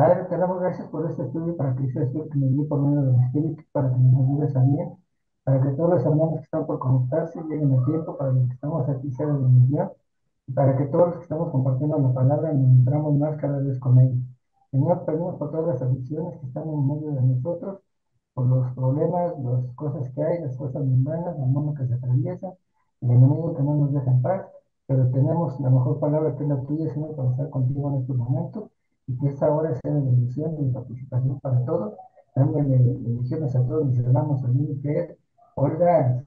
Padre, te damos gracias por este estudio, para que ese estudio que nos dio por medio del Espíritu, para que nos ayudes a bien, para que todos los hermanos que están por conectarse lleguen a tiempo, para los que estamos aquí sea de bendición, y para que todos los que estamos compartiendo la palabra nos nutramos más cada vez con ella. Señor, pedimos por todas las aflicciones que están en medio de nosotros, por los problemas, las cosas que hay, las cosas mundanas, el mundo que se atraviesa, el enemigo que no nos deja en paz, pero tenemos la mejor palabra que es la tuya, Señor, para estar contigo en estos momentos y que esta hora sea de bendición y de participación para todos. Dándole bendiciones a todos mis hermanos, a mí, Fer, Olga,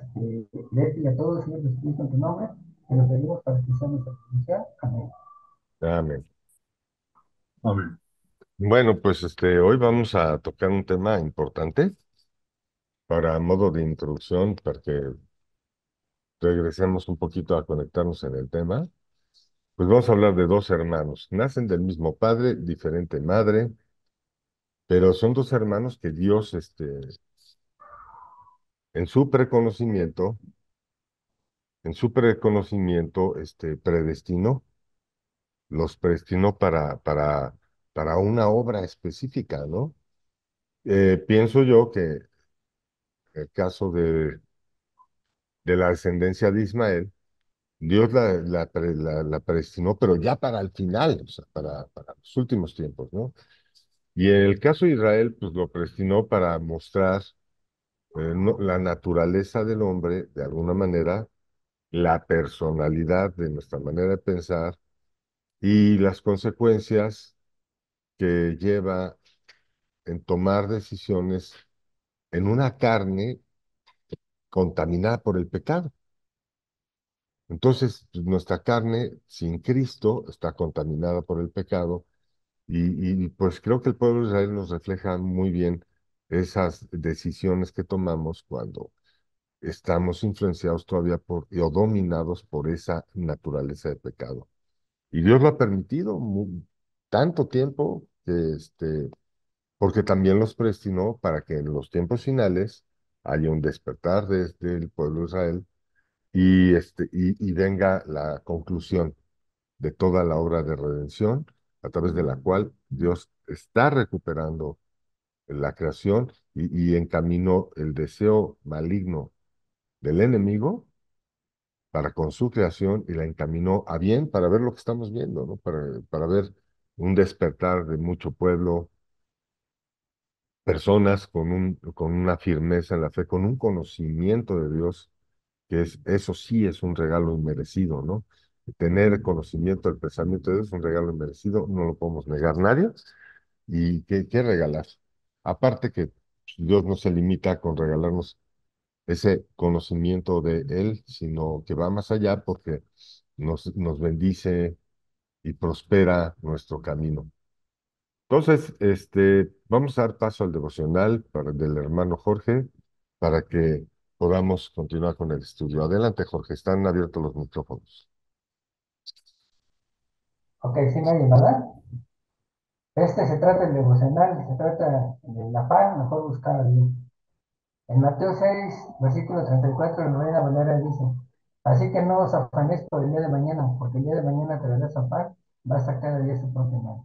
Leti, y a todos, Señor Jesucristo, en tu nombre, te lo pedimos para que sea nuestra bendición. Amén. Amén. Amén. Bueno, pues hoy vamos a tocar un tema importante para modo de introducción, para que regresemos un poquito a conectarnos en el tema. Pues vamos a hablar de dos hermanos. Nacen del mismo padre, diferente madre, pero son dos hermanos que Dios, en su preconocimiento, predestinó, los predestinó para una obra específica, ¿no? Pienso yo que el caso de la descendencia de Ismael, Dios la predestinó, pero ya para el final, o sea, para los últimos tiempos, ¿no? Y en el caso de Israel, pues lo predestinó para mostrar la naturaleza del hombre, de alguna manera, la personalidad de nuestra manera de pensar y las consecuencias que lleva en tomar decisiones en una carne contaminada por el pecado. Entonces, pues, nuestra carne sin Cristo está contaminada por el pecado pues creo que el pueblo de Israel nos refleja muy bien esas decisiones que tomamos cuando estamos influenciados todavía o dominados por esa naturaleza de pecado. Y Dios lo ha permitido tanto tiempo porque también los predestinó para que en los tiempos finales haya un despertar desde el pueblo de Israel y venga la conclusión de toda la obra de redención, a través de la cual Dios está recuperando la creación y encaminó el deseo maligno del enemigo para con su creación y la encaminó a bien para ver lo que estamos viendo, ¿no? Para ver un despertar de mucho pueblo, personas con una firmeza en la fe, con un conocimiento de Dios, eso sí es un regalo inmerecido, ¿no? Tener conocimiento del pensamiento de Dios es un regalo inmerecido, no lo podemos negar nadie. ¿Y qué regalar? Aparte que Dios no se limita con regalarnos ese conocimiento de Él, sino que va más allá porque nos bendice y prospera nuestro camino. Entonces, vamos a dar paso al devocional del hermano Jorge para que podamos continuar con el estudio. Adelante, Jorge, están abiertos los micrófonos. Ok, sí me oyen, ¿verdad? Este se trata del devocional, se trata de la paz, mejor buscar a Dios. En Mateo 6, versículo 34, la Reina Valera dice: Así que no os afanéis por el día de mañana, porque el día de mañana traerá su afán, basta cada día su propio mal.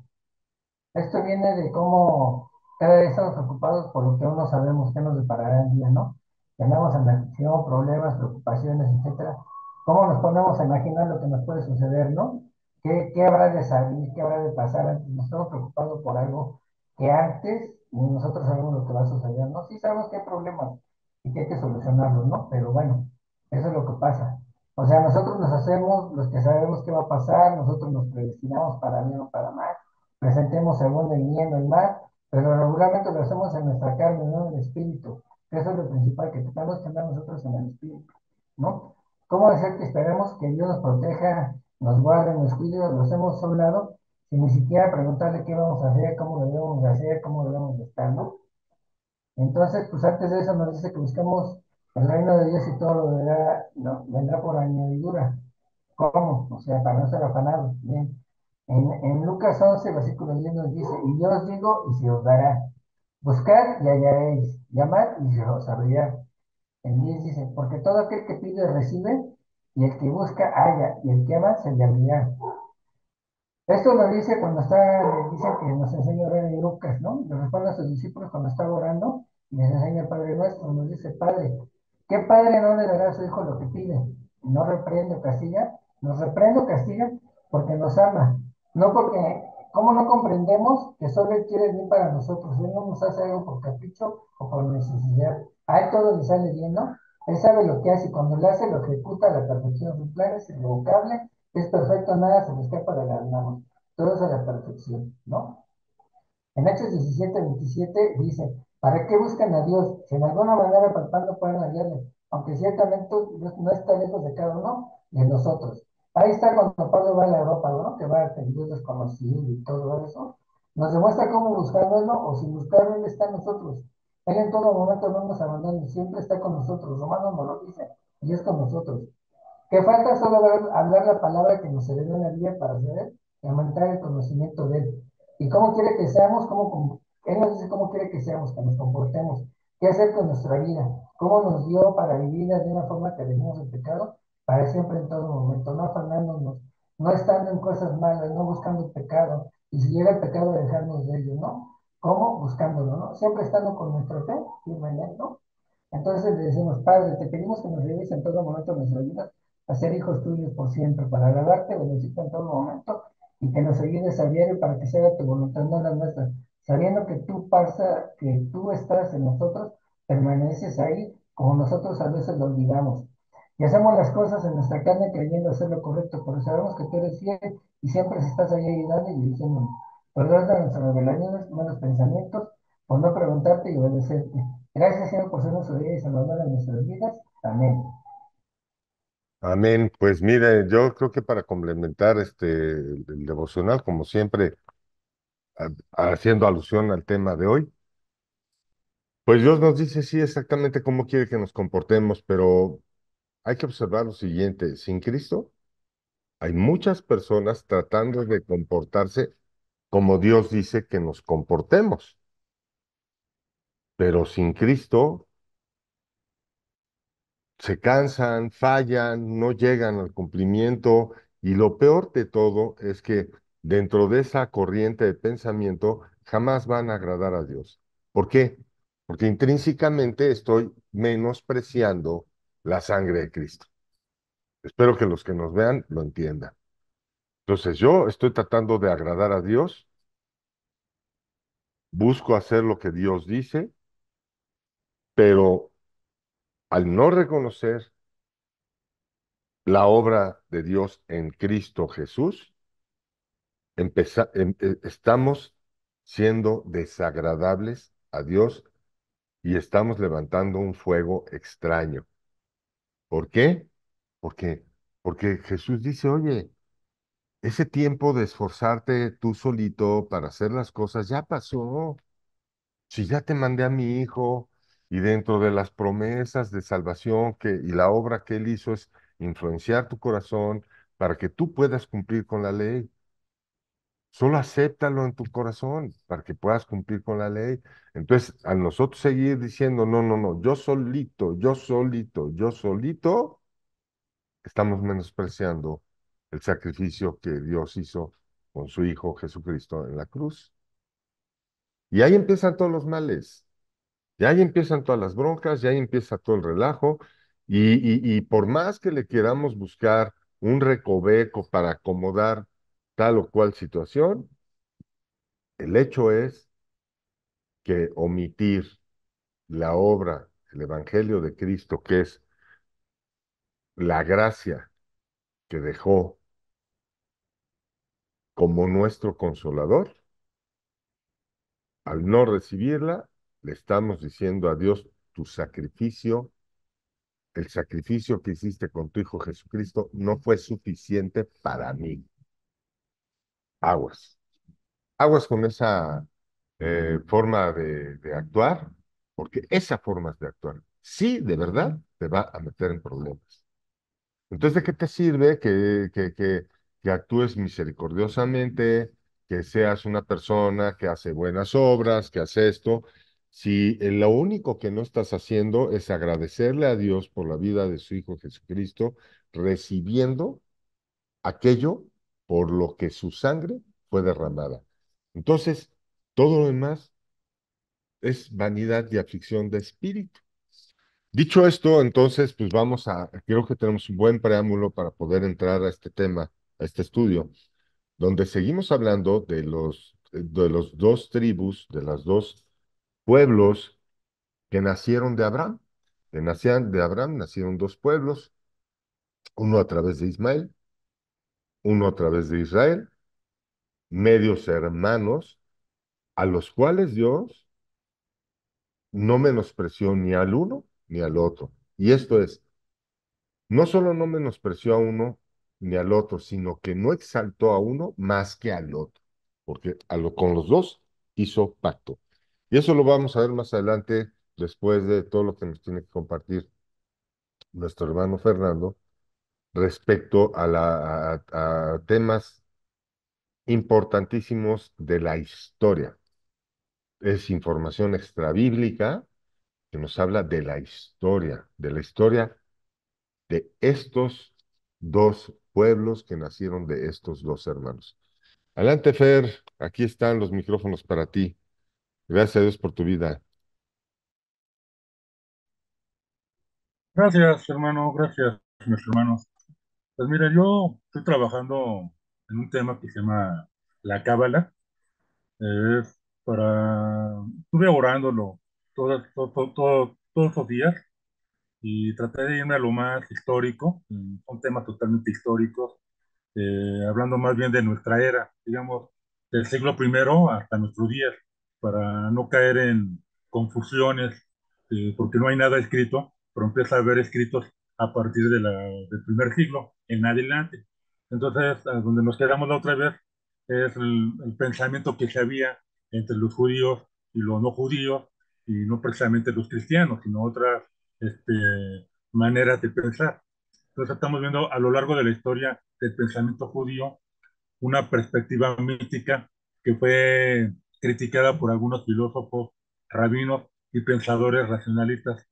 Esto viene de cómo cada vez estamos preocupados por lo que aún no sabemos qué nos deparará el día, ¿no? Tenemos en la aflicción, problemas, preocupaciones, etcétera. ¿Cómo nos ponemos a imaginar lo que nos puede suceder, ¿no? ¿Qué habrá de salir? ¿Qué habrá de pasar antes? Nos estamos preocupados por algo que antes ni nosotros sabemos lo que va a suceder, ¿no? Sí sabemos que hay problemas y que hay que solucionarlos, ¿no? Pero bueno, eso es lo que pasa. O sea, nosotros nos hacemos los que sabemos qué va a pasar, nosotros nos predestinamos para bien o para mal, presentemos el mundo, el bien o el mal, pero regularmente lo hacemos en nuestra carne, no en el espíritu. Eso es lo principal, que tenemos que andar nosotros en el espíritu, ¿no? ¿Cómo hacer que esperemos que Dios nos proteja, nos guarde, nos cuide, lo hacemos a un lado, sin ni siquiera preguntarle qué vamos a hacer, cómo lo debemos de hacer, cómo debemos de estar, ¿no? Entonces, pues antes de eso nos dice que busquemos el reino de Dios y todo lo vendrá, no, vendrá por añadidura. ¿Cómo? O sea, para no ser afanados. Bien. En Lucas 11 versículo 10 nos dice: Y yo os digo, y se os dará. Buscad y hallaréis. Llamad y se os abrirá. En 10 dice: Porque todo aquel que pide recibe, y el que busca halla, y el que ama se le abrirá. Esto lo dice cuando está, dice que nos enseña a orar en Lucas, ¿no? Le responde a sus discípulos cuando está orando y les enseña el Padre Nuestro. Nos dice, Padre, ¿qué padre no le dará a su hijo lo que pide? No reprende o castiga, nos reprende o castiga porque nos ama. No porque, ¿cómo no comprendemos que solo Él quiere bien para nosotros? Él no nos hace algo por capricho o por necesidad. A Él todo le sale bien, ¿no? Él sabe lo que hace y cuando lo hace lo ejecuta a la perfección. Su plan es irrevocable, es perfecto, nada se le escapa de las manos, todo es a la perfección, ¿no? En Hechos 17:27 dice, ¿para qué buscan a Dios? Si en alguna manera palpando pueden hallarle, aunque ciertamente no está lejos de cada uno de nosotros. Ahí está cuando Pablo va a la Europa, ¿no? Que va a Dios desconocido y todo eso. Nos demuestra cómo buscarlo o sin buscarlo Él está en nosotros. Él en todo momento no nos abandona, siempre está con nosotros. Romanos nos lo dice, y es con nosotros. Que falta solo hablar la palabra que nos heredó en la Biblia para saber y aumentar el conocimiento de Él. ¿Y cómo quiere que seamos? Él nos dice cómo quiere que seamos, que nos comportemos, qué hacer con nuestra vida, cómo nos dio para vivirla de una forma que dejemos el pecado para siempre en todo momento, no afanándonos, no estando en cosas malas, no buscando el pecado, y si llega el pecado, dejarnos de ello, ¿no? ¿Cómo? Buscándolo, ¿no? Siempre estando con nuestra fe firme en Él, ¿no? Entonces le decimos, Padre, te pedimos que nos ayudes en todo momento nuestra vida a ser hijos tuyos por siempre, para alabarte, bendecirte en todo momento y que nos ayudes a diario para que se haga tu voluntad, no la nuestra, sabiendo que que tú estás en nosotros, permaneces ahí, como nosotros a veces lo olvidamos. Y hacemos las cosas en nuestra carne creyendo hacer lo correcto, pero sabemos que tú eres fiel y siempre estás ahí ayudando y dirigiéndonos. Perdona nuestras rebeliones, malos pensamientos, por no preguntarte y obedecerte. Gracias, Señor, por ser nuestro día y salvador en nuestras vidas. Amén. Amén. Pues mire, yo creo que para complementar el devocional, como siempre, haciendo alusión al tema de hoy, pues Dios nos dice sí exactamente cómo quiere que nos comportemos, pero hay que observar lo siguiente, sin Cristo hay muchas personas tratando de comportarse como Dios dice que nos comportemos, pero sin Cristo se cansan, fallan, no llegan al cumplimiento y lo peor de todo es que dentro de esa corriente de pensamiento jamás van a agradar a Dios. ¿Por qué? Porque intrínsecamente estoy menospreciando la sangre de Cristo. Espero que los que nos vean lo entiendan. Entonces yo estoy tratando de agradar a Dios, busco hacer lo que Dios dice, pero al no reconocer la obra de Dios en Cristo Jesús, estamos siendo desagradables a Dios y estamos levantando un fuego extraño. ¿Por qué? Porque, porque Jesús dice, oye, ese tiempo de esforzarte tú solito para hacer las cosas ya pasó. Si ya te mandé a mi hijo y dentro de las promesas de salvación y la obra que él hizo es influenciar tu corazón para que tú puedas cumplir con la ley. Solo acéptalo en tu corazón para que puedas cumplir con la ley. Entonces, a nosotros seguir diciendo, no, no, no, yo solito, yo solito, yo solito, estamos menospreciando el sacrificio que Dios hizo con su Hijo Jesucristo en la cruz. Y ahí empiezan todos los males. Y ahí empiezan todas las broncas, y ahí empieza todo el relajo, y por más que le queramos buscar un recoveco para acomodar tal o cual situación, el hecho es que omitir la obra, el Evangelio de Cristo, que es la gracia que dejó como nuestro consolador, al no recibirla, le estamos diciendo a Dios, tu sacrificio, el sacrificio que hiciste con tu Hijo Jesucristo, no fue suficiente para mí. Aguas. Aguas con esa forma de actuar, porque esa forma de actuar, sí, de verdad, te va a meter en problemas. Entonces, ¿de qué te sirve que actúes misericordiosamente, que seas una persona que hace buenas obras, que hace esto, si lo único que no estás haciendo es agradecerle a Dios por la vida de su Hijo Jesucristo, recibiendo aquello por lo que su sangre fue derramada. Entonces, todo lo demás es vanidad y aflicción de espíritu. Dicho esto, entonces, pues creo que tenemos un buen preámbulo para poder entrar a este tema, a este estudio, donde seguimos hablando de los dos tribus, de los dos pueblos que nacieron de Abraham. Que nacían de Abraham, nacieron dos pueblos, uno a través de Ismael, uno a través de Israel, medios hermanos, a los cuales Dios no menospreció ni al uno ni al otro. Y esto es, no solo no menospreció a uno ni al otro, sino que no exaltó a uno más que al otro, porque con los dos hizo pacto. Y eso lo vamos a ver más adelante, después de todo lo que nos tiene que compartir nuestro hermano Fernando respecto a temas importantísimos de la historia. Es información extrabíblica que nos habla de la historia de estos dos pueblos que nacieron de estos dos hermanos. Adelante, Fer, aquí están los micrófonos para ti. Gracias a Dios por tu vida. Gracias, hermano, gracias, mis hermanos. Pues mira, yo estoy trabajando en un tema que se llama la Cábala. Es estuve orándolo todos esos días y traté de irme a lo más histórico. Son temas totalmente históricos, hablando más bien de nuestra era, digamos, del siglo primero hasta nuestros días, para no caer en confusiones, porque no hay nada escrito, pero empieza a haber escritos a partir del primer siglo en adelante. Entonces, a donde nos quedamos la otra vez es el pensamiento que se había entre los judíos y los no judíos, y no precisamente los cristianos, sino otras maneras de pensar. Entonces estamos viendo a lo largo de la historia del pensamiento judío una perspectiva mística que fue criticada por algunos filósofos, rabinos y pensadores racionalistas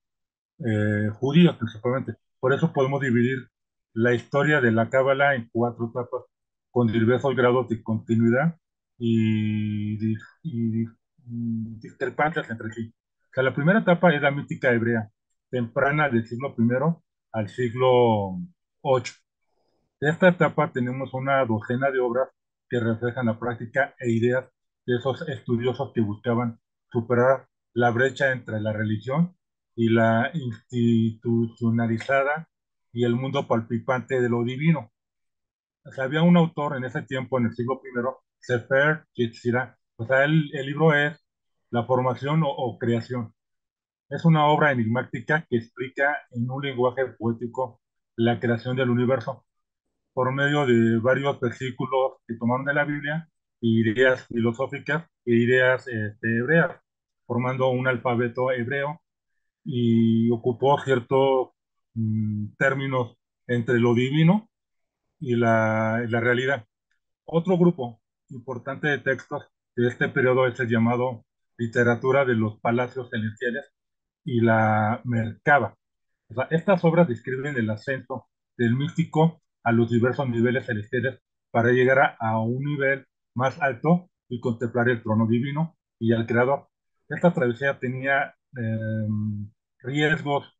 judíos principalmente. Por eso podemos dividir la historia de la Cábala en cuatro etapas con diversos grados de continuidad y discrepancias entre sí. O sea, la primera etapa es la mística hebrea, temprana del siglo primero al siglo ocho. De esta etapa tenemos una docena de obras que reflejan la práctica e ideas de esos estudiosos que buscaban superar la brecha entre la religión y la institucionalizada y el mundo palpitante de lo divino. O sea, había un autor en ese tiempo, en el siglo primero, Sefer Yetzirah. O sea, el libro es La formación o creación. Es una obra enigmática que explica en un lenguaje poético la creación del universo por medio de varios versículos que tomaron de la Biblia, ideas filosóficas e ideas hebreas, formando un alfabeto hebreo y ocupó ciertos términos entre lo divino y la realidad. Otro grupo importante de textos de este periodo es el llamado literatura de los palacios celestiales y la Merkaba. O sea, estas obras describen el ascenso del místico a los diversos niveles celestiales para llegar a un nivel más alto y contemplar el trono divino y al Creador. Esta travesía tenía riesgos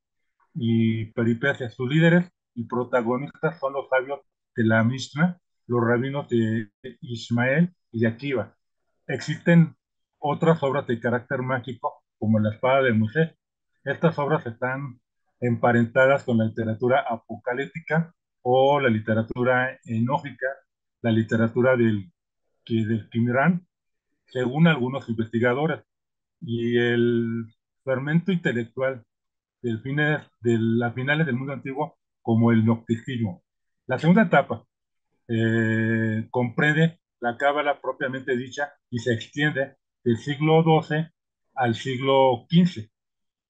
y peripecias. Sus líderes y protagonistas son los sabios de la Mishnah, los rabinos de Ismael y de Akiva. Existen otras obras de carácter mágico, como la espada de Moisés. Estas obras están emparentadas con la literatura apocalíptica o la literatura enógica, la literatura del Qumrán, según algunos investigadores. Y el fermento intelectual a finales del mundo antiguo como el gnosticismo. La segunda etapa comprende la cábala propiamente dicha y se extiende del siglo XII al siglo XV.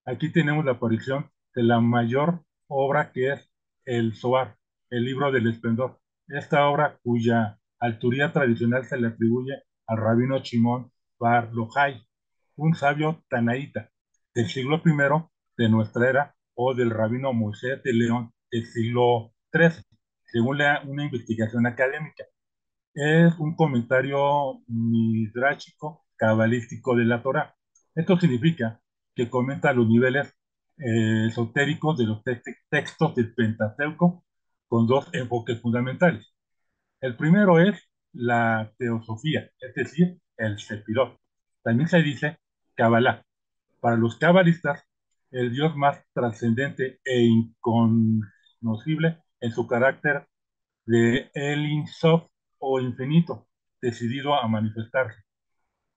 Aquí tenemos la aparición de la mayor obra que es el Zohar, el libro del esplendor. Esta obra cuya autoría tradicional se le atribuye al rabino Shimon Bar Yochai, un sabio tanaíta del siglo primero de nuestra era o del rabino Moisés de León del siglo XIII, según una investigación académica. es un comentario midráchico cabalístico de la Torá. Esto significa que comenta los niveles esotéricos de los textos del Pentateuco con dos enfoques fundamentales. El primero es la teosofía, es decir, el Sefirot. También se dice Kabbalah. Para los cabalistas, el Dios más trascendente e inconocible en su carácter de El Sof o infinito, decidido a manifestarse.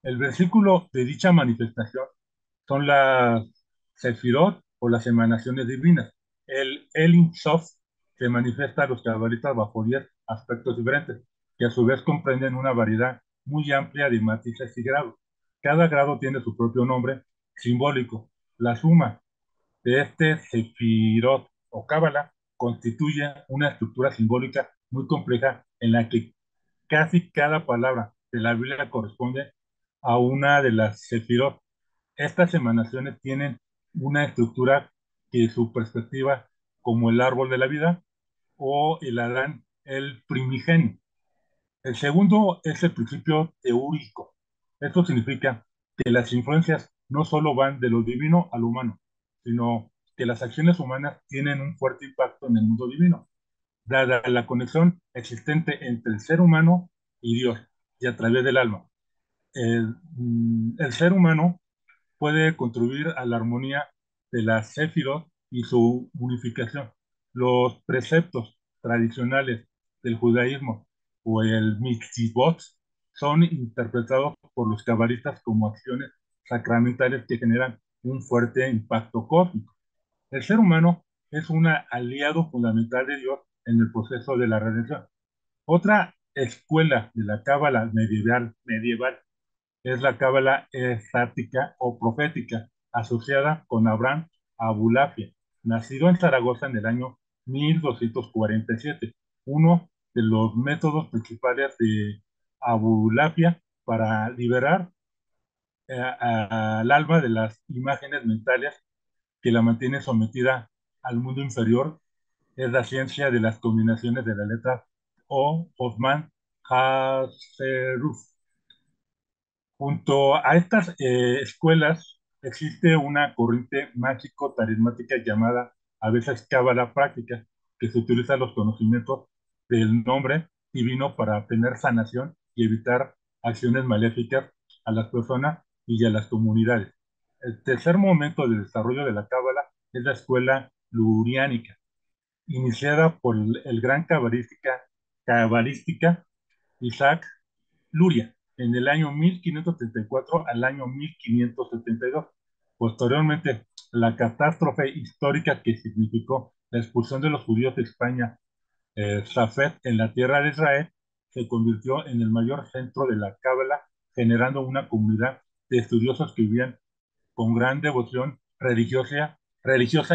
El versículo de dicha manifestación son las Sefirot o las emanaciones divinas. El Sof se manifiesta a los cabalistas bajo 10 aspectos diferentes, que a su vez comprenden una variedad muy amplia de matices y grados. Cada grado tiene su propio nombre simbólico. La suma de este Sefirot o Cábala constituye una estructura simbólica muy compleja en la que casi cada palabra de la Biblia corresponde a una de las Sefirot. Estas emanaciones tienen una estructura que su perspectiva, como el árbol de la vida o el Adán, el primigenio. El segundo es el principio teúrico. Esto significa que las influencias no solo van de lo divino a lo humano, sino que las acciones humanas tienen un fuerte impacto en el mundo divino, dada la conexión existente entre el ser humano y Dios, y a través del alma. El ser humano puede contribuir a la armonía de la Sefirot y su unificación. Los preceptos tradicionales del judaísmo o el mitzvot son interpretados por los cabalistas como acciones sacramentales que generan un fuerte impacto cósmico. El ser humano es un aliado fundamental de Dios en el proceso de la redención. Otra escuela de la cábala medieval es la cábala estática o profética, asociada con Abraham Abulafia, nacido en Zaragoza en el año 1247. Uno de los métodos principales de Abulafia para liberar al alma de las imágenes mentales que la mantiene sometida al mundo inferior es la ciencia de las combinaciones de la letra O, Osman Haseruf. Junto a estas escuelas existe una corriente mágico-tarismática llamada a veces cábala práctica, que se utiliza los conocimientos del nombre divino para obtener sanación y evitar acciones maléficas a las personas y a las comunidades. El tercer momento de desarrollo de la cábala es la escuela luriánica, iniciada por el gran cabalística Isaac Luria, en el año 1534 al año 1572. Posteriormente, la catástrofe histórica que significó la expulsión de los judíos de España, Safed, en la tierra de Israel, se convirtió en el mayor centro de la Cábala, generando una comunidad de estudiosos que vivían con gran devoción religiosa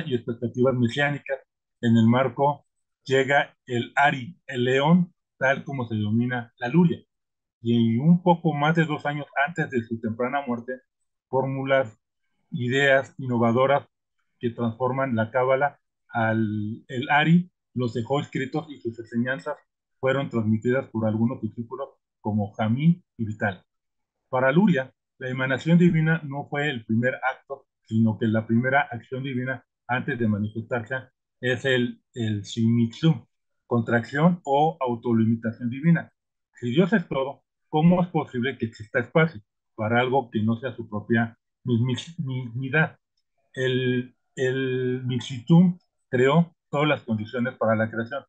y expectativas mesiánicas. En el marco llega el Ari, el león, tal como se denomina la Luria, y un poco más de 2 años antes de su temprana muerte, fórmulas, ideas innovadoras que transforman la cábala al el Ari los dejó escritos y sus enseñanzas fueron transmitidas por algunos discípulos como Jamín y Vital. Para Luria, la emanación divina no fue el primer acto, sino que la primera acción divina antes de manifestarse es el shimitzum, contracción o autolimitación divina. Si Dios es todo, ¿cómo es posible que exista espacio para algo que no sea su propia mismidad? El Mixitum creó todas las condiciones para la creación.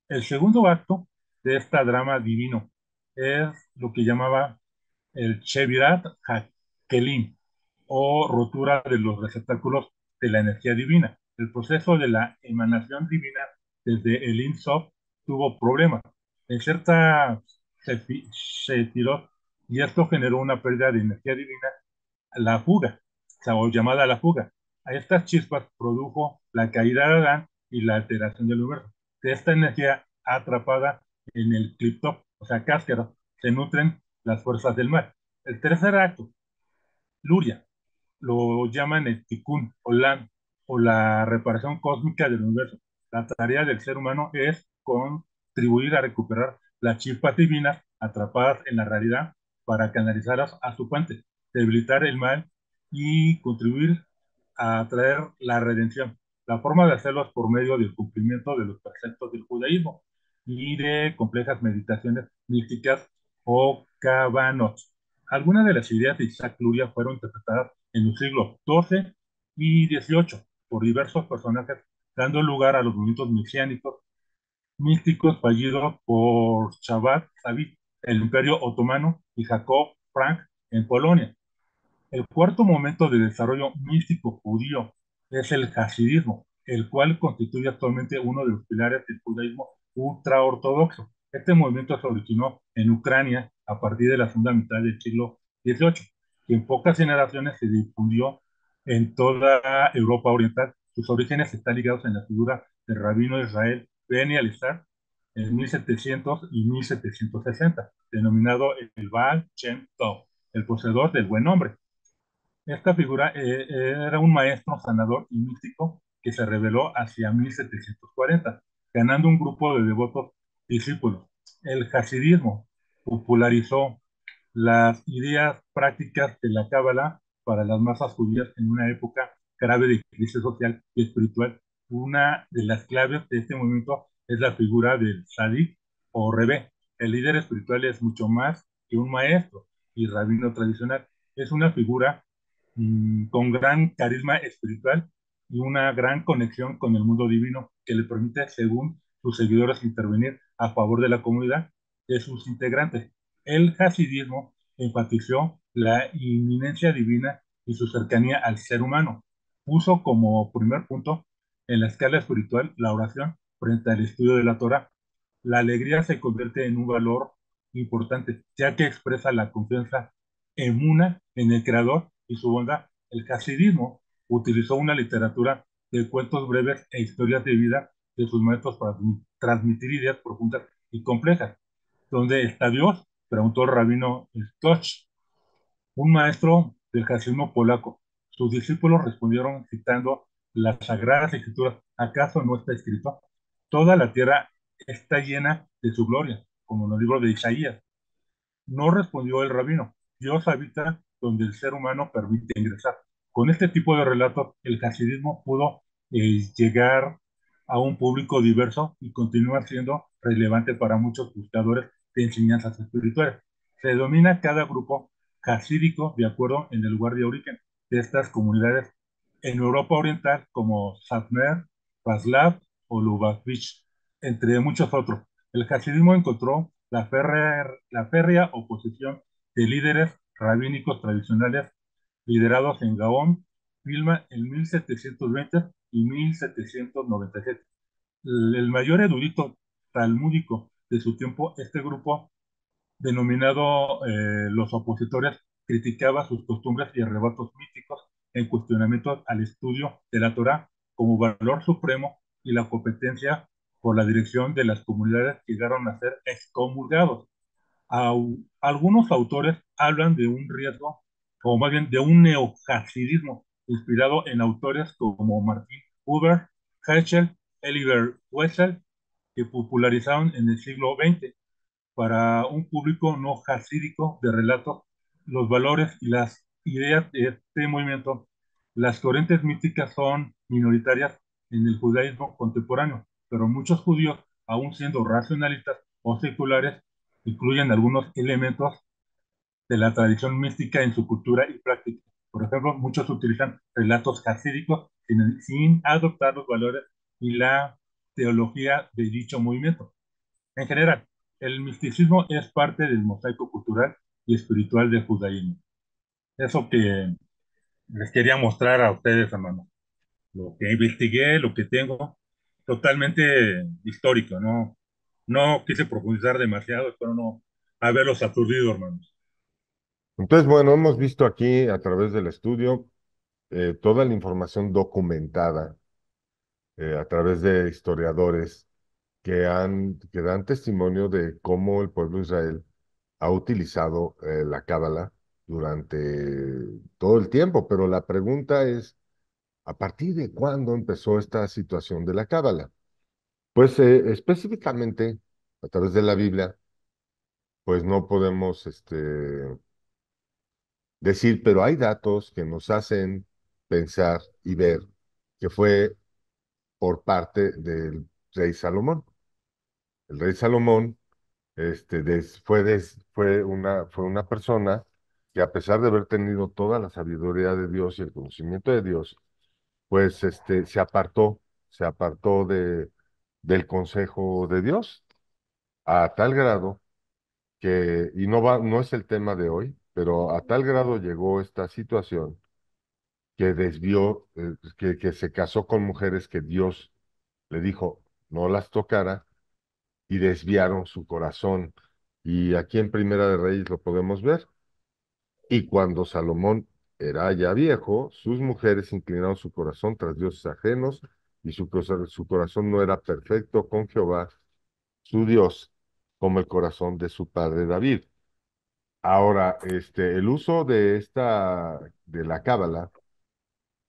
El segundo acto de este drama divino es lo que llamaba el Shevirat HaKelim, o rotura de los receptáculos de la energía divina. El proceso de la emanación divina desde el Ein Sof tuvo problemas en cierta sefirot, y esto generó una pérdida de energía divina, la fuga, o llamada la fuga. A estas chispas produjo la caída de Adán y la alteración del universo. De esta energía atrapada en el cliptop, o sea, cáscara, se nutren las fuerzas del mal. El tercer acto, Luria, lo llaman el Tikkun Olam, o la reparación cósmica del universo. La tarea del ser humano es contribuir a recuperar las chispas divinas atrapadas en la realidad para canalizarlas a su fuente, debilitar el mal y contribuir a traer la redención. La forma de hacerlo es por medio del cumplimiento de los preceptos del judaísmo y de complejas meditaciones místicas o kavanot. Algunas de las ideas de Isaac Luria fueron interpretadas en los siglos XII y XVIII por diversos personajes, dando lugar a los movimientos mesiánicos místicos fallidos por Shabbat David, el Imperio Otomano y Jacob Frank en Polonia. El cuarto momento de desarrollo místico judío es el hasidismo, el cual constituye actualmente uno de los pilares del judaísmo ultraortodoxo. Este movimiento se originó en Ucrania a partir de la segunda mitad del siglo XVIII, y en pocas generaciones se difundió en toda Europa Oriental. Sus orígenes están ligados en la figura del rabino Israel Ben Elazar en 1700 y 1760, denominado el Baal Shem Tov, el poseedor del buen nombre. Esta figura era un maestro sanador y místico que se reveló hacia 1740, ganando un grupo de devotos discípulos. El hasidismo popularizó las ideas prácticas de la Cábala para las masas judías en una época grave de crisis social y espiritual. Una de las claves de este movimiento es la figura del Sadik o Rebé. El líder espiritual es mucho más que un maestro y rabino tradicional. Es una figura con gran carisma espiritual y una gran conexión con el mundo divino que le permite, según sus seguidores, intervenir a favor de la comunidad de sus integrantes. El hasidismo enfatizó la inminencia divina y su cercanía al ser humano. Puso como primer punto en la escala espiritual la oración frente al estudio de la Torah. La alegría se convierte en un valor importante, ya que expresa la confianza emuna en el Creador y su bondad. El hasidismo utilizó una literatura de cuentos breves e historias de vida de sus maestros para transmitir ideas profundas y complejas. ¿Dónde está Dios? Preguntó el rabino Stoch, un maestro del hasidismo polaco. Sus discípulos respondieron citando las sagradas escrituras. ¿Acaso no está escrito? Toda la tierra está llena de su gloria, como en el libro de Isaías. No respondió el rabino. Dios habita donde el ser humano permite ingresar. Con este tipo de relatos, el hasidismo pudo llegar a un público diverso y continúa siendo relevante para muchos buscadores de enseñanzas espirituales. Se denomina cada grupo hasídico de acuerdo en el lugar de origen de estas comunidades en Europa Oriental como Satmer, Vaslav o Lubavitch, entre muchos otros. El hasidismo encontró la férrea oposición de líderes rabínicos tradicionales liderados en Gaón, Vilna en 1720 y 1797. El mayor erudito talmúdico de su tiempo, este grupo denominado los opositores, criticaba sus costumbres y arrebatos místicos en cuestionamiento al estudio de la Torá como valor supremo y la competencia por la dirección de las comunidades llegaron a ser excomulgados. Algunos autores hablan de un riesgo, o más bien de un neohasidismo inspirado en autores como Martin Buber, Herschel, Eliver Wessel, que popularizaron en el siglo XX para un público no jasídico de relatos, los valores y las ideas de este movimiento. Las corrientes místicas son minoritarias en el judaísmo contemporáneo, pero muchos judíos, aun siendo racionalistas o seculares, incluyen algunos elementos de la tradición mística en su cultura y práctica. Por ejemplo, muchos utilizan relatos jasídicos sin adoptar los valores y la teología de dicho movimiento. En general, el misticismo es parte del mosaico cultural y espiritual del judaísmo. Eso que les quería mostrar a ustedes, hermano. Lo que investigué, lo que tengo, totalmente histórico, ¿no? No quise profundizar demasiado, espero no haberlos aturdido, hermanos. Entonces, bueno, hemos visto aquí a través del estudio toda la información documentada a través de historiadores que dan testimonio de cómo el pueblo de Israel ha utilizado la Cábala durante todo el tiempo. Pero la pregunta es, ¿a partir de cuándo empezó esta situación de la Cábala? Pues específicamente, a través de la Biblia, pues no podemos decir, pero hay datos que nos hacen pensar y ver que fue por parte del rey Salomón. El rey Salomón fue una persona que a pesar de haber tenido toda la sabiduría de Dios y el conocimiento de Dios, pues se apartó del consejo de Dios a tal grado y no es el tema de hoy, pero a tal grado llegó esta situación que desvió, que se casó con mujeres que Dios le dijo no las tocara y desviaron su corazón. Y aquí en Primera de Reyes lo podemos ver. Y cuando Salomón era ya viejo, sus mujeres inclinaron su corazón tras dioses ajenos y su corazón no era perfecto con Jehová, su Dios, como el corazón de su padre David. Ahora, el uso de la cábala,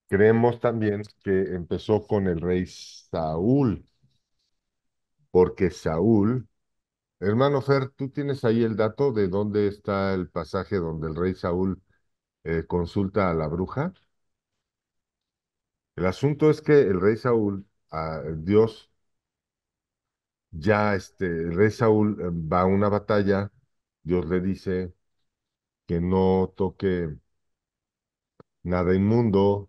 creemos también que empezó con el rey Saúl, porque Saúl, hermano Fer, ¿tú tienes ahí el dato de dónde está el pasaje donde el rey Saúl consulta a la bruja? El asunto es que el rey Saúl, Dios, el rey Saúl va a una batalla, Dios le dice que no toque nada inmundo,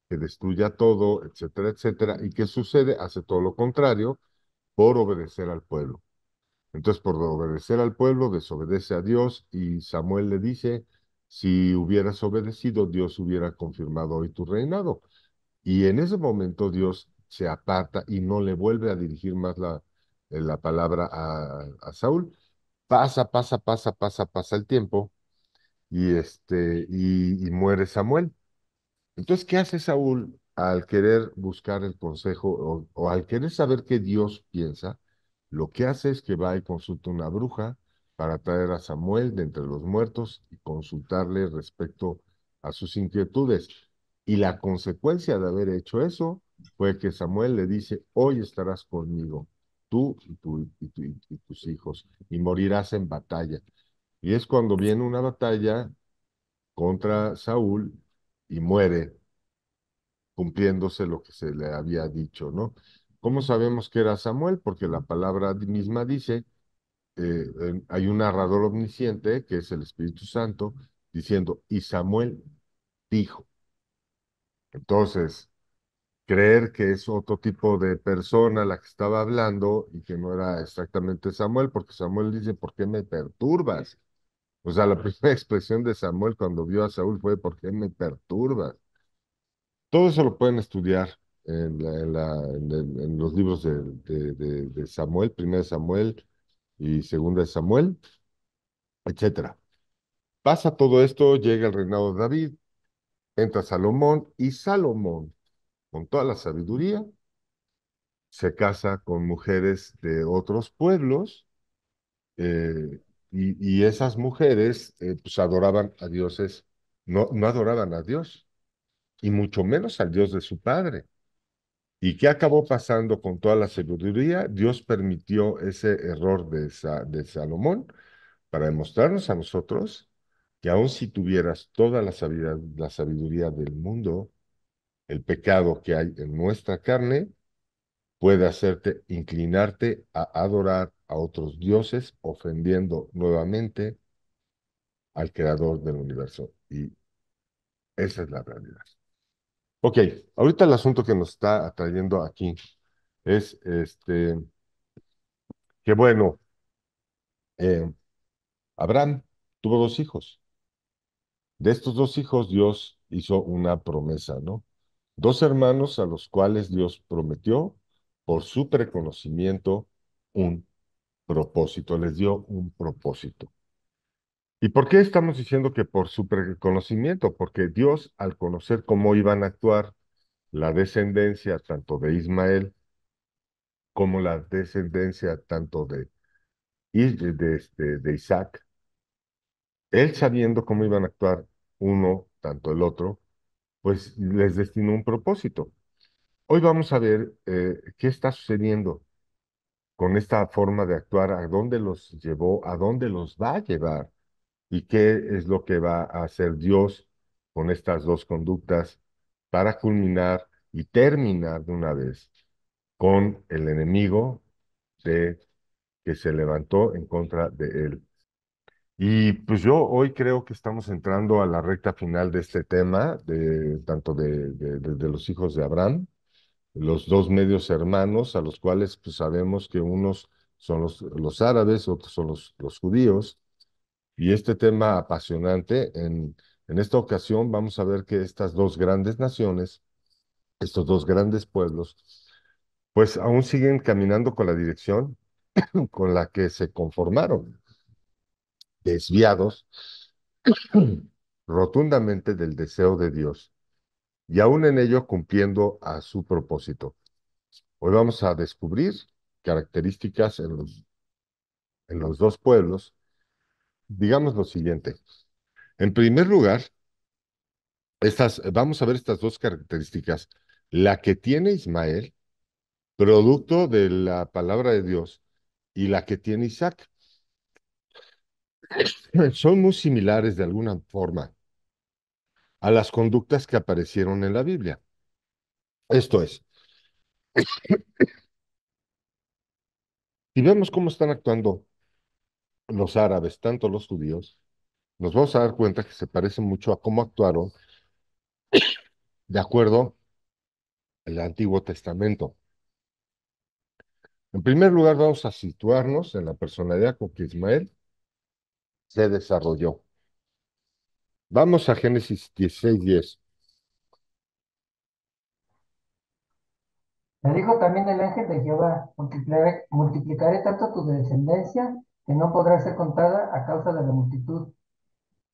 que destruya todo, etcétera, etcétera. ¿Y qué sucede? Hace todo lo contrario por obedecer al pueblo. Entonces, por obedecer al pueblo, desobedece a Dios y Samuel le dice, si hubieras obedecido, Dios hubiera confirmado hoy tu reinado. Y en ese momento Dios se aparta y no le vuelve a dirigir más la palabra a Saúl. Pasa el tiempo y muere Samuel. Entonces, ¿qué hace Saúl al querer buscar el consejo o al querer saber qué Dios piensa? Lo que hace es que va y consulta una bruja para traer a Samuel de entre los muertos y consultarle respecto a sus inquietudes. Y la consecuencia de haber hecho eso fue que Samuel le dice, hoy estarás conmigo, tú y tus hijos, y morirás en batalla. Y es cuando viene una batalla contra Saúl y muere cumpliéndose lo que se le había dicho, ¿no? ¿Cómo sabemos que era Samuel? Porque la palabra misma dice, hay un narrador omnisciente, que es el Espíritu Santo, diciendo, y Samuel dijo. Entonces, creer que es otro tipo de persona la que estaba hablando y que no era exactamente Samuel, porque Samuel dice, ¿por qué me perturbas? O sea, la primera expresión de Samuel cuando vio a Saúl fue, ¿por qué me perturbas? Todo eso lo pueden estudiar en los libros de Samuel, primera de Samuel y segunda de Samuel, etcétera. Pasa todo esto, llega el reinado de David, entra Salomón y Salomón, con toda la sabiduría, se casa con mujeres de otros pueblos y esas mujeres pues adoraban a dioses, no adoraban a Dios y mucho menos al Dios de su padre. ¿Y qué acabó pasando con toda la sabiduría? Dios permitió ese error de Salomón para demostrarnos a nosotros que aun si tuvieras toda la sabiduría del mundo, el pecado que hay en nuestra carne puede hacerte inclinarte a adorar a otros dioses, ofendiendo nuevamente al creador del universo. Y esa es la realidad. Ok, ahorita el asunto que nos está atrayendo aquí es que bueno, eh, Abraham tuvo dos hijos. De estos dos hijos Dios hizo una promesa, ¿no? Dos hermanos a los cuales Dios prometió por su preconocimiento un propósito, les dio un propósito. ¿Y por qué estamos diciendo que por su preconocimiento? Porque Dios, al conocer cómo iban a actuar la descendencia tanto de Ismael como la descendencia tanto de Isaac, él sabiendo cómo iban a actuar uno, tanto el otro, pues les destinó un propósito. Hoy vamos a ver qué está sucediendo. con esta forma de actuar, a dónde los llevó, a dónde los va a llevar y qué es lo que va a hacer Dios con estas dos conductas para culminar y terminar de una vez con el enemigo de, que se levantó en contra de él. Y pues yo hoy creo que estamos entrando a la recta final de este tema, tanto de los hijos de Abraham, los dos medios hermanos, a los cuales pues sabemos que unos son los árabes, otros son los judíos, y este tema apasionante, en esta ocasión vamos a ver que estas dos grandes naciones, estos dos grandes pueblos, pues aún siguen caminando con la dirección con la que se conformaron, desviados rotundamente del deseo de Dios y aún en ello cumpliendo a su propósito. Hoy vamos a descubrir características en los dos pueblos. Digamos lo siguiente. En primer lugar, vamos a ver estas dos características. La que tiene Ismael, producto de la palabra de Dios, y la que tiene Isaac. Son muy similares de alguna forma a las conductas que aparecieron en la Biblia. Esto es, si vemos cómo están actuando los árabes, tanto los judíos, nos vamos a dar cuenta que se parece mucho a cómo actuaron de acuerdo al Antiguo Testamento. En primer lugar, vamos a situarnos en la personalidad con que Ismael se desarrolló. Vamos a Génesis 16:10. Le dijo también el ángel de Jehová, multiplicaré tanto tu descendencia que no podrá ser contada a causa de la multitud.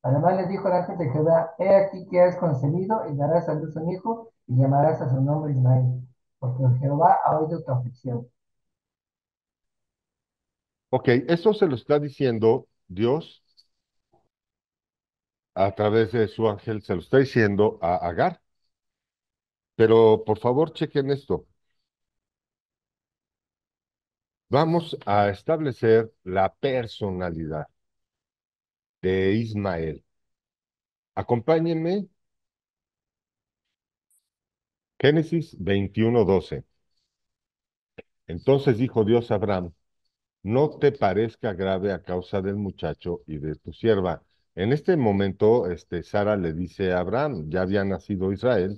Además le dijo el ángel de Jehová, he aquí que has concebido y darás a luz un hijo y llamarás a su nombre Ismael, porque Jehová ha oído tu aflicción. Ok, esto se lo está diciendo Dios a través de su ángel, se lo está diciendo a Agar. Pero por favor, chequen esto. Vamos a establecer la personalidad de Ismael. Acompáñenme, Génesis 21:12. Entonces dijo Dios a Abraham, no te parezca grave a causa del muchacho y de tu sierva. En este momento, Sara le dice a Abraham, ya había nacido Israel,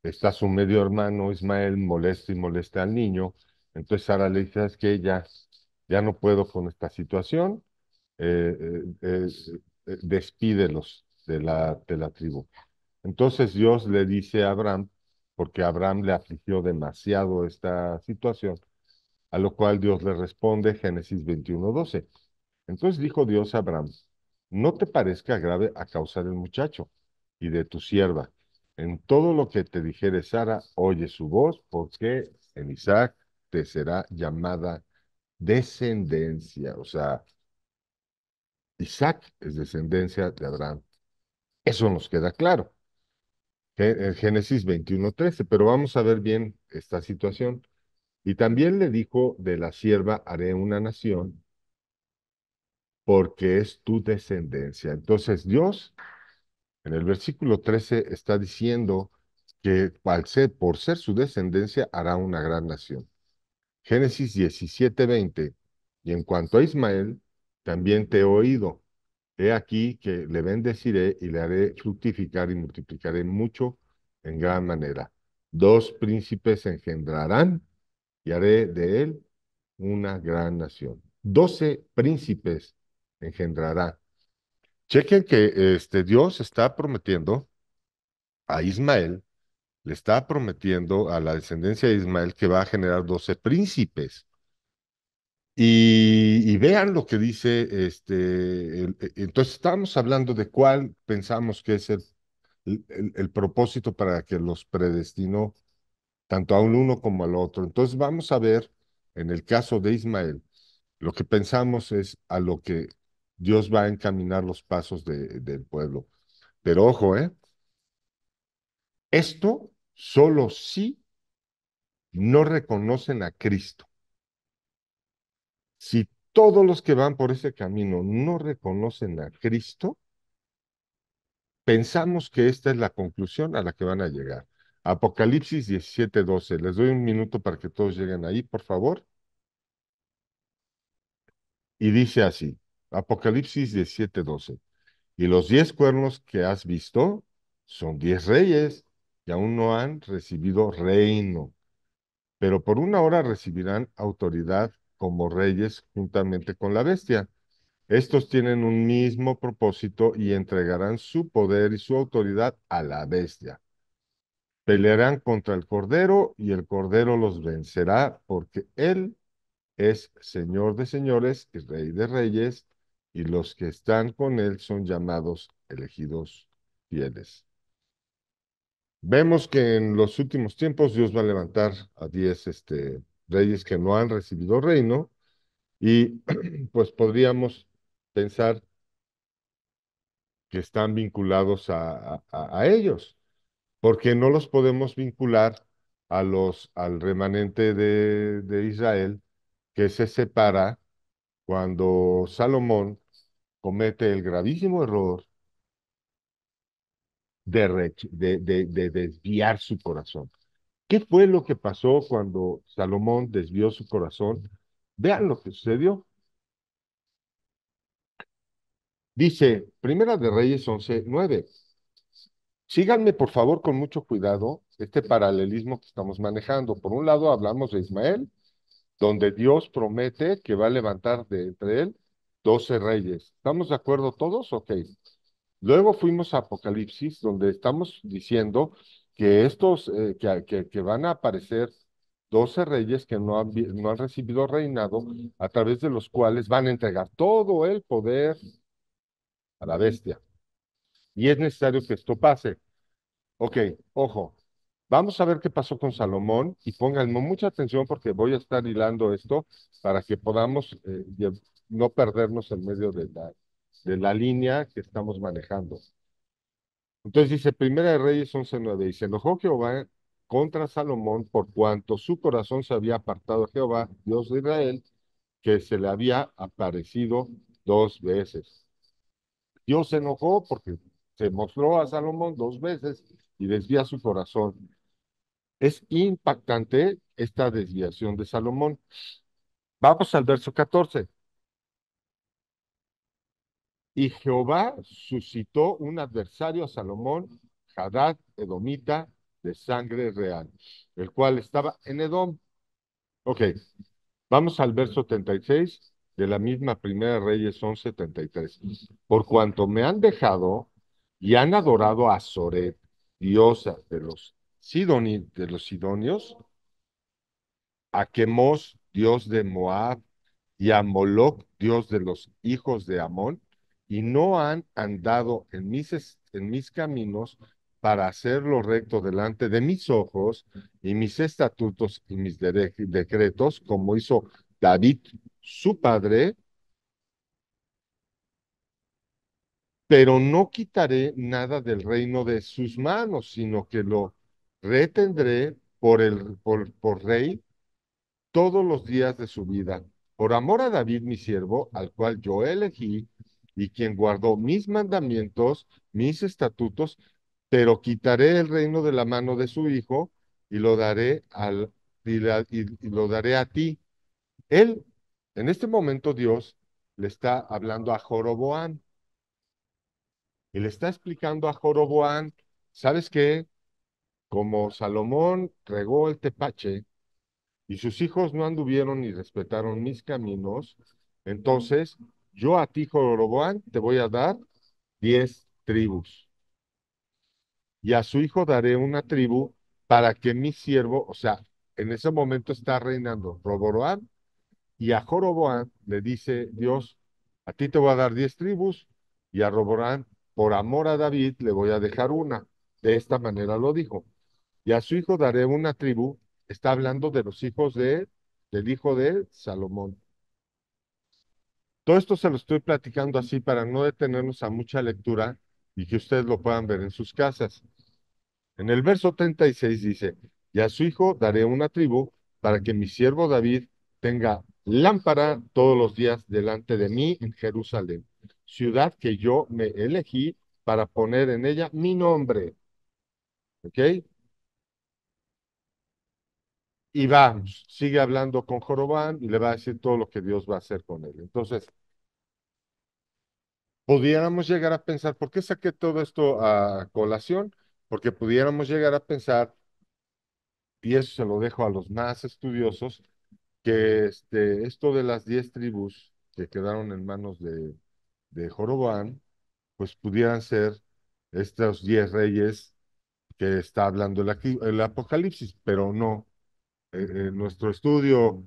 está su medio hermano Ismael, molesta y molesta al niño. Entonces Sara le dice, es que ya no puedo con esta situación, eh, despídelos de la tribu. Entonces Dios le dice a Abraham, porque Abraham le afligió demasiado esta situación, a lo cual Dios le responde, Génesis 21:12. Entonces dijo Dios a Abraham, no te parezca grave a causa del muchacho y de tu sierva. En todo lo que te dijere Sara, oye su voz, porque en Isaac te será llamada descendencia. O sea, Isaac es descendencia de Abraham. Eso nos queda claro. En Génesis 21:13, pero vamos a ver bien esta situación. Y también le dijo, de la sierva haré una nación, porque es tu descendencia. Entonces Dios, en el versículo 13, está diciendo que por ser su descendencia, hará una gran nación. Génesis 17:20, y en cuanto a Ismael, también te he oído. He aquí que le bendeciré y le haré fructificar y multiplicaré mucho en gran manera. Dos príncipes engendrarán y haré de él una gran nación. 12 príncipes engendrará. Chequen que Dios está prometiendo a Ismael, le está prometiendo a la descendencia de Ismael que va a generar 12 príncipes. Y vean lo que dice, entonces estamos hablando de cuál pensamos que es el propósito para que los predestinó tanto a un uno como al otro. Entonces vamos a ver, en el caso de Ismael, lo que pensamos es a lo que Dios va a encaminar los pasos del pueblo. Pero ojo, esto solo si no reconocen a Cristo. Si todos los que van por ese camino no reconocen a Cristo, pensamos que esta es la conclusión a la que van a llegar. Apocalipsis 17:12. Les doy un minuto para que todos lleguen ahí, por favor. Y dice así, Apocalipsis 17:12. Y los 10 cuernos que has visto son 10 reyes que aún no han recibido reino, pero por una hora recibirán autoridad como reyes juntamente con la bestia. Estos tienen un mismo propósito y entregarán su poder y su autoridad a la bestia. Pelearán contra el Cordero y el Cordero los vencerá porque Él es Señor de señores y Rey de reyes, y los que están con Él son llamados elegidos fieles. Vemos que en los últimos tiempos Dios va a levantar a 10 reyes que no han recibido reino y pues podríamos pensar que están vinculados a ellos, porque no los podemos vincular al remanente de Israel que se separa cuando Salomón comete el gravísimo error de desviar su corazón. ¿Qué fue lo que pasó cuando Salomón desvió su corazón? Vean lo que sucedió. Dice, Primera de Reyes 11:9. Síganme, por favor, con mucho cuidado este paralelismo que estamos manejando. Por un lado, hablamos de Ismael, donde Dios promete que va a levantar de entre él 12 reyes. ¿Estamos de acuerdo todos? Ok. Luego fuimos a Apocalipsis, donde estamos diciendo que que van a aparecer 12 reyes que no han recibido reinado, a través de los cuales van a entregar todo el poder a la bestia. Y es necesario que esto pase. Ok, ojo, vamos a ver qué pasó con Salomón y pónganme mucha atención porque voy a estar hilando esto para que podamos no perdernos en medio de la línea que estamos manejando. Entonces dice, Primera de Reyes 11:9, y se enojó Jehová contra Salomón por cuanto su corazón se había apartado de Jehová, Dios de Israel, que se le había aparecido 2 veces. Dios se enojó porque se mostró a Salomón 2 veces y desvía su corazón. Es impactante esta desviación de Salomón. Vamos al verso 14. Y Jehová suscitó un adversario a Salomón, Hadad, edomita, de sangre real, el cual estaba en Edom. Ok, vamos al verso 36 de la misma Primera Reyes 11:33. Por cuanto me han dejado y han adorado a Zoret, diosa de los sidonios, a Quemos, dios de Moab, y a Moloc, dios de los hijos de Amón, y no han andado en mis caminos para hacer lo recto delante de mis ojos, y mis estatutos y mis decretos, como hizo David, su padre, pero no quitaré nada del reino de sus manos, sino que lo retendré por rey todos los días de su vida, por amor a David, mi siervo, al cual yo elegí, y quien guardó mis mandamientos, mis estatutos, pero quitaré el reino de la mano de su hijo y lo daré y lo daré a ti. Él, en este momento, Dios le está hablando a Joroboam y le está explicando a Joroboam, ¿sabes qué? Como Salomón regó el tepache, y sus hijos no anduvieron ni respetaron mis caminos, entonces yo a ti, Joroboam, te voy a dar 10 tribus, y a su hijo daré una tribu para que mi siervo, o sea, en ese momento está reinando Roboam, y a Joroboam le dice Dios, a ti te voy a dar 10 tribus, y a Roboam, por amor a David, le voy a dejar una. De esta manera lo dijo. Y a su hijo daré una tribu. Está hablando de los hijos del hijo de Salomón. Todo esto se lo estoy platicando así para no detenernos a mucha lectura y que ustedes lo puedan ver en sus casas. En el verso 36 dice, y a su hijo daré una tribu para que mi siervo David tenga lámpara todos los días delante de mí en Jerusalén, ciudad que yo me elegí para poner en ella mi nombre. ¿Ok? Y va, sigue hablando con Jorobán y le va a decir todo lo que Dios va a hacer con él. Entonces, pudiéramos llegar a pensar, ¿por qué saqué todo esto a colación? Porque pudiéramos llegar a pensar, y eso se lo dejo a los más estudiosos, que esto de las 10 tribus que quedaron en manos de Jorobán, pues pudieran ser estos 10 reyes que está hablando el Apocalipsis, pero no. Nuestro estudio,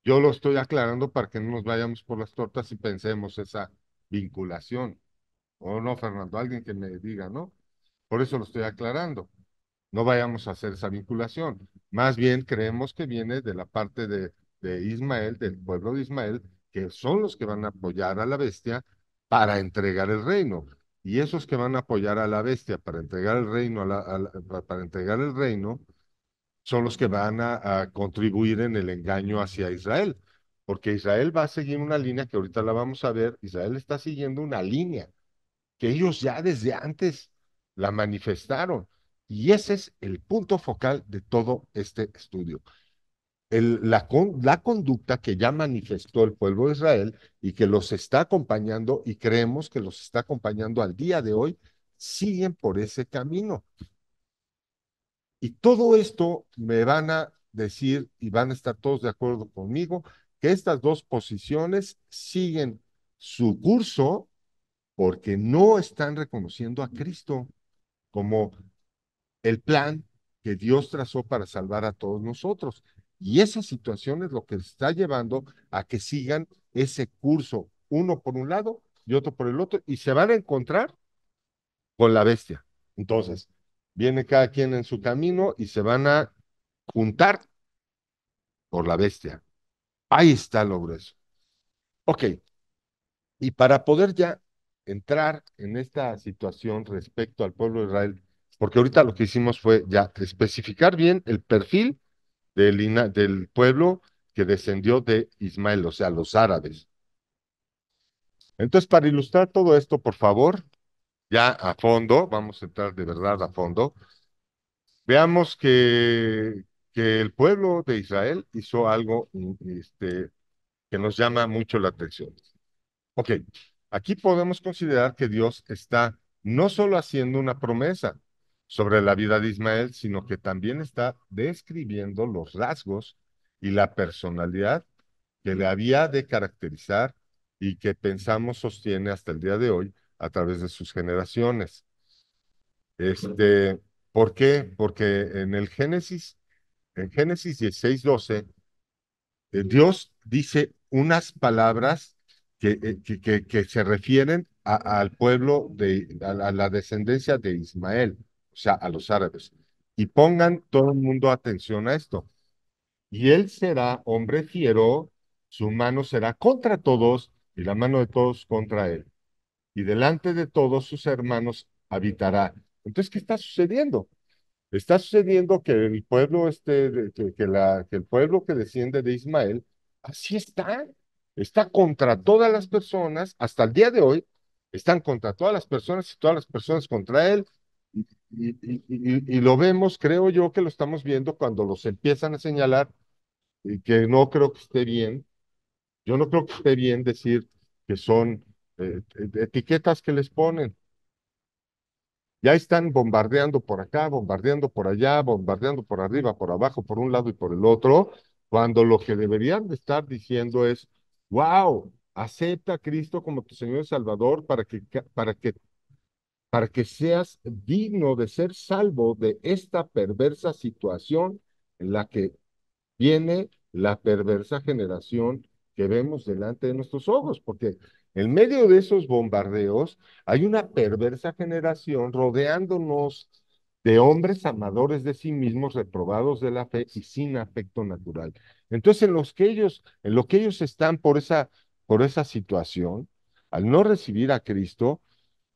yo lo estoy aclarando para que no nos vayamos por las tortas y pensemos esa vinculación. O no, Fernando, alguien que me diga, ¿no? Por eso lo estoy aclarando. No vayamos a hacer esa vinculación. Más bien creemos que viene de la parte de Ismael, del pueblo de Ismael, que son los que van a apoyar a la bestia para entregar el reino. Y esos que van a apoyar a la bestia para entregar el reino, para entregar el reino, son los que van a contribuir en el engaño hacia Israel. Porque Israel va a seguir una línea que ahorita la vamos a ver. Israel está siguiendo una línea que ellos ya desde antes la manifestaron. Y ese es el punto focal de todo este estudio. La conducta que ya manifestó el pueblo de Israel y que los está acompañando y creemos que los está acompañando al día de hoy, siguen por ese camino. Y todo esto me van a decir y van a estar todos de acuerdo conmigo que estas dos posiciones siguen su curso porque no están reconociendo a Cristo como el plan que Dios trazó para salvar a todos nosotros. Y esa situación es lo que está llevando a que sigan ese curso, uno por un lado y otro por el otro, y se van a encontrar con la bestia. Entonces, viene cada quien en su camino y se van a juntar por la bestia. Ahí está lo grueso. Ok, y para poder ya entrar en esta situación respecto al pueblo de Israel, porque ahorita lo que hicimos fue ya especificar bien el perfil del pueblo que descendió de Ismael, o sea, los árabes. Entonces, para ilustrar todo esto, por favor, ya a fondo, vamos a entrar de verdad a fondo, veamos que el pueblo de Israel hizo algo que nos llama mucho la atención. Ok, aquí podemos considerar que Dios está no solo haciendo una promesa sobre la vida de Ismael, sino que también está describiendo los rasgos y la personalidad que le había de caracterizar y que pensamos sostiene hasta el día de hoy a través de sus generaciones. Este, ¿Por qué? Porque en Génesis 16:12, Dios dice unas palabras que se refieren al pueblo, a la descendencia de Ismael, o sea, a los árabes. Y pongan todo el mundo atención a esto. Y él será hombre fiero, su mano será contra todos y la mano de todos contra él. Y delante de todos sus hermanos habitará. Entonces, ¿qué está sucediendo? Está sucediendo que el pueblo que el pueblo que desciende de Ismael, así está contra todas las personas, hasta el día de hoy, están contra todas las personas y todas las personas contra él. Y lo vemos, creo yo que lo estamos viendo cuando los empiezan a señalar, y que no creo que esté bien. Yo no creo que esté bien decir que son etiquetas que les ponen. Ya están bombardeando por acá, bombardeando por allá, bombardeando por arriba, por abajo, por un lado y por el otro, cuando lo que deberían de estar diciendo es, wow, acepta a Cristo como tu Señor y Salvador para que seas digno de ser salvo de esta perversa situación en la que viene la perversa generación que vemos delante de nuestros ojos, porque en medio de esos bombardeos hay una perversa generación rodeándonos de hombres amadores de sí mismos, reprobados de la fe y sin afecto natural. Entonces, en lo que ellos están por esa situación, al no recibir a Cristo,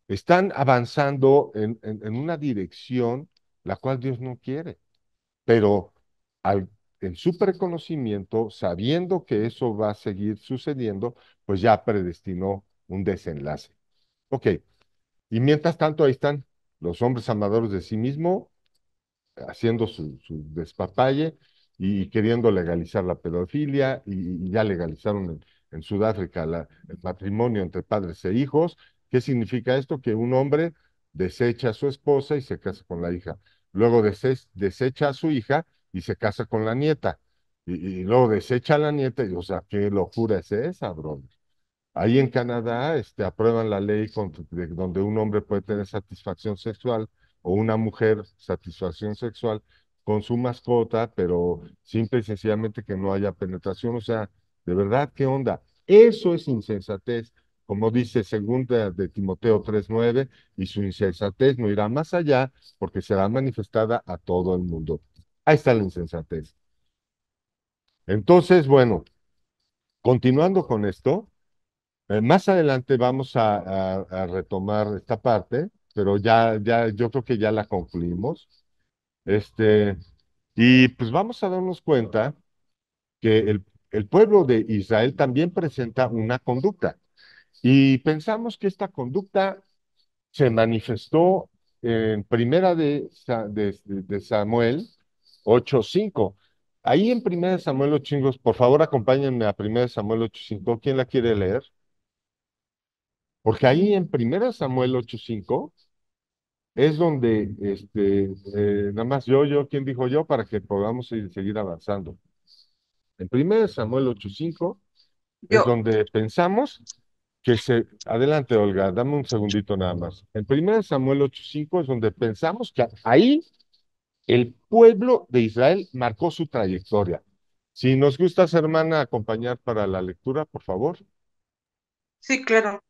están avanzando en una dirección la cual Dios no quiere. Pero al en su preconocimiento, sabiendo que eso va a seguir sucediendo, pues ya predestinó un desenlace. Ok, y mientras tanto ahí están los hombres amadores de sí mismo, haciendo su despapalle y queriendo legalizar la pedofilia, y ya legalizaron en Sudáfrica el matrimonio entre padres e hijos. ¿Qué significa esto? Que un hombre desecha a su esposa y se casa con la hija. Luego desecha a su hija y se casa con la nieta. Y luego desecha a la nieta, o sea, qué locura es esa, bro. Ahí en Canadá, aprueban la ley donde un hombre puede tener satisfacción sexual o una mujer satisfacción sexual con su mascota, pero simple y sencillamente que no haya penetración. O sea, de verdad, ¿qué onda? Eso es insensatez, como dice segunda de Timoteo 3:9, y su insensatez no irá más allá porque será manifestada a todo el mundo. Ahí está la insensatez. Entonces, bueno, continuando con esto. Más adelante vamos a retomar esta parte, pero yo creo que ya la concluimos. Este, y pues vamos a darnos cuenta que el pueblo de Israel también presenta una conducta. Y pensamos que esta conducta se manifestó en primera de Samuel 8:5. Ahí en primera de Samuel 8:5, por favor acompáñenme a primera de Samuel 8:5. ¿Quién la quiere leer? Porque ahí en primera Samuel 8:5 es donde, nada más ¿quién dijo yo? Para que podamos seguir avanzando. En primera Samuel 8:5 es Yo, donde pensamos adelante, Olga, dame un segundito nada más. En primera Samuel 8:5 es donde pensamos que ahí el pueblo de Israel marcó su trayectoria. Si nos gustas, hermana, acompañar para la lectura, por favor. sí, claro.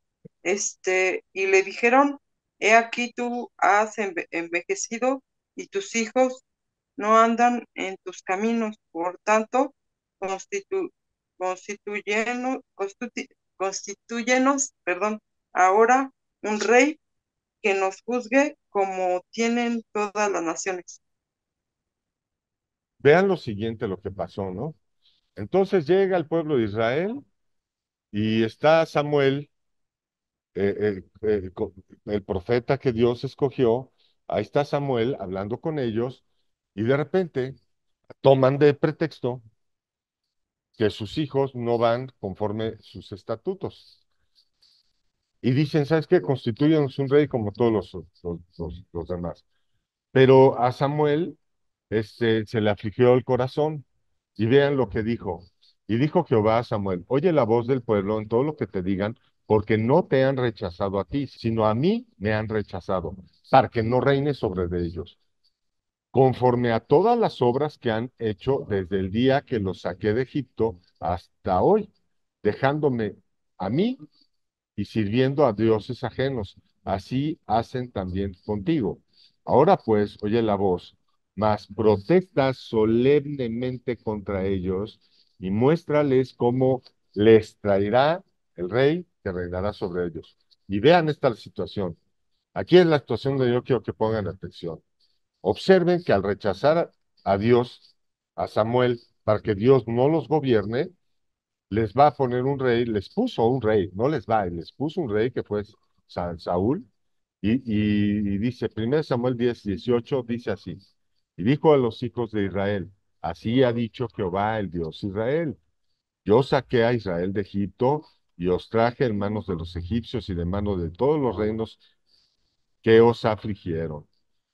Y le dijeron, he aquí tú has envejecido y tus hijos no andan en tus caminos, por tanto, constitu, constituyenos, perdón, ahora un rey que nos juzgue como tienen todas las naciones. Vean lo siguiente, lo que pasó, ¿no? Entonces llega el pueblo de Israel y está Samuel, el profeta que Dios escogió. Ahí está Samuel hablando con ellos y de repente toman de pretexto que sus hijos no van conforme sus estatutos. Y dicen, ¿sabes qué? Constituyenos un rey como todos los demás. Pero a Samuel se le afligió el corazón. Y vean lo que dijo. Y dijo Jehová a Samuel, oye la voz del pueblo en todo lo que te digan, porque no te han rechazado a ti, sino a mí me han rechazado, para que no reines sobre de ellos, conforme a todas las obras que han hecho desde el día que los saqué de Egipto hasta hoy, dejándome a mí y sirviendo a dioses ajenos. Así hacen también contigo. Ahora pues, oye la voz, mas protesta solemnemente contra ellos y muéstrales cómo les traerá el rey que reinará sobre ellos. Y vean esta situación. Aquí es la situación donde yo quiero que pongan atención. Observen que al rechazar a Dios, a Samuel, para que Dios no los gobierne, les va a poner un rey, les puso un rey, no les puso un rey que fue Saúl, y dice, 1 Samuel 10:18, dice así, y dijo a los hijos de Israel, así ha dicho Jehová, el Dios Israel, yo saqué a Israel de Egipto y os traje en manos de los egipcios y de manos de todos los reinos que os afligieron.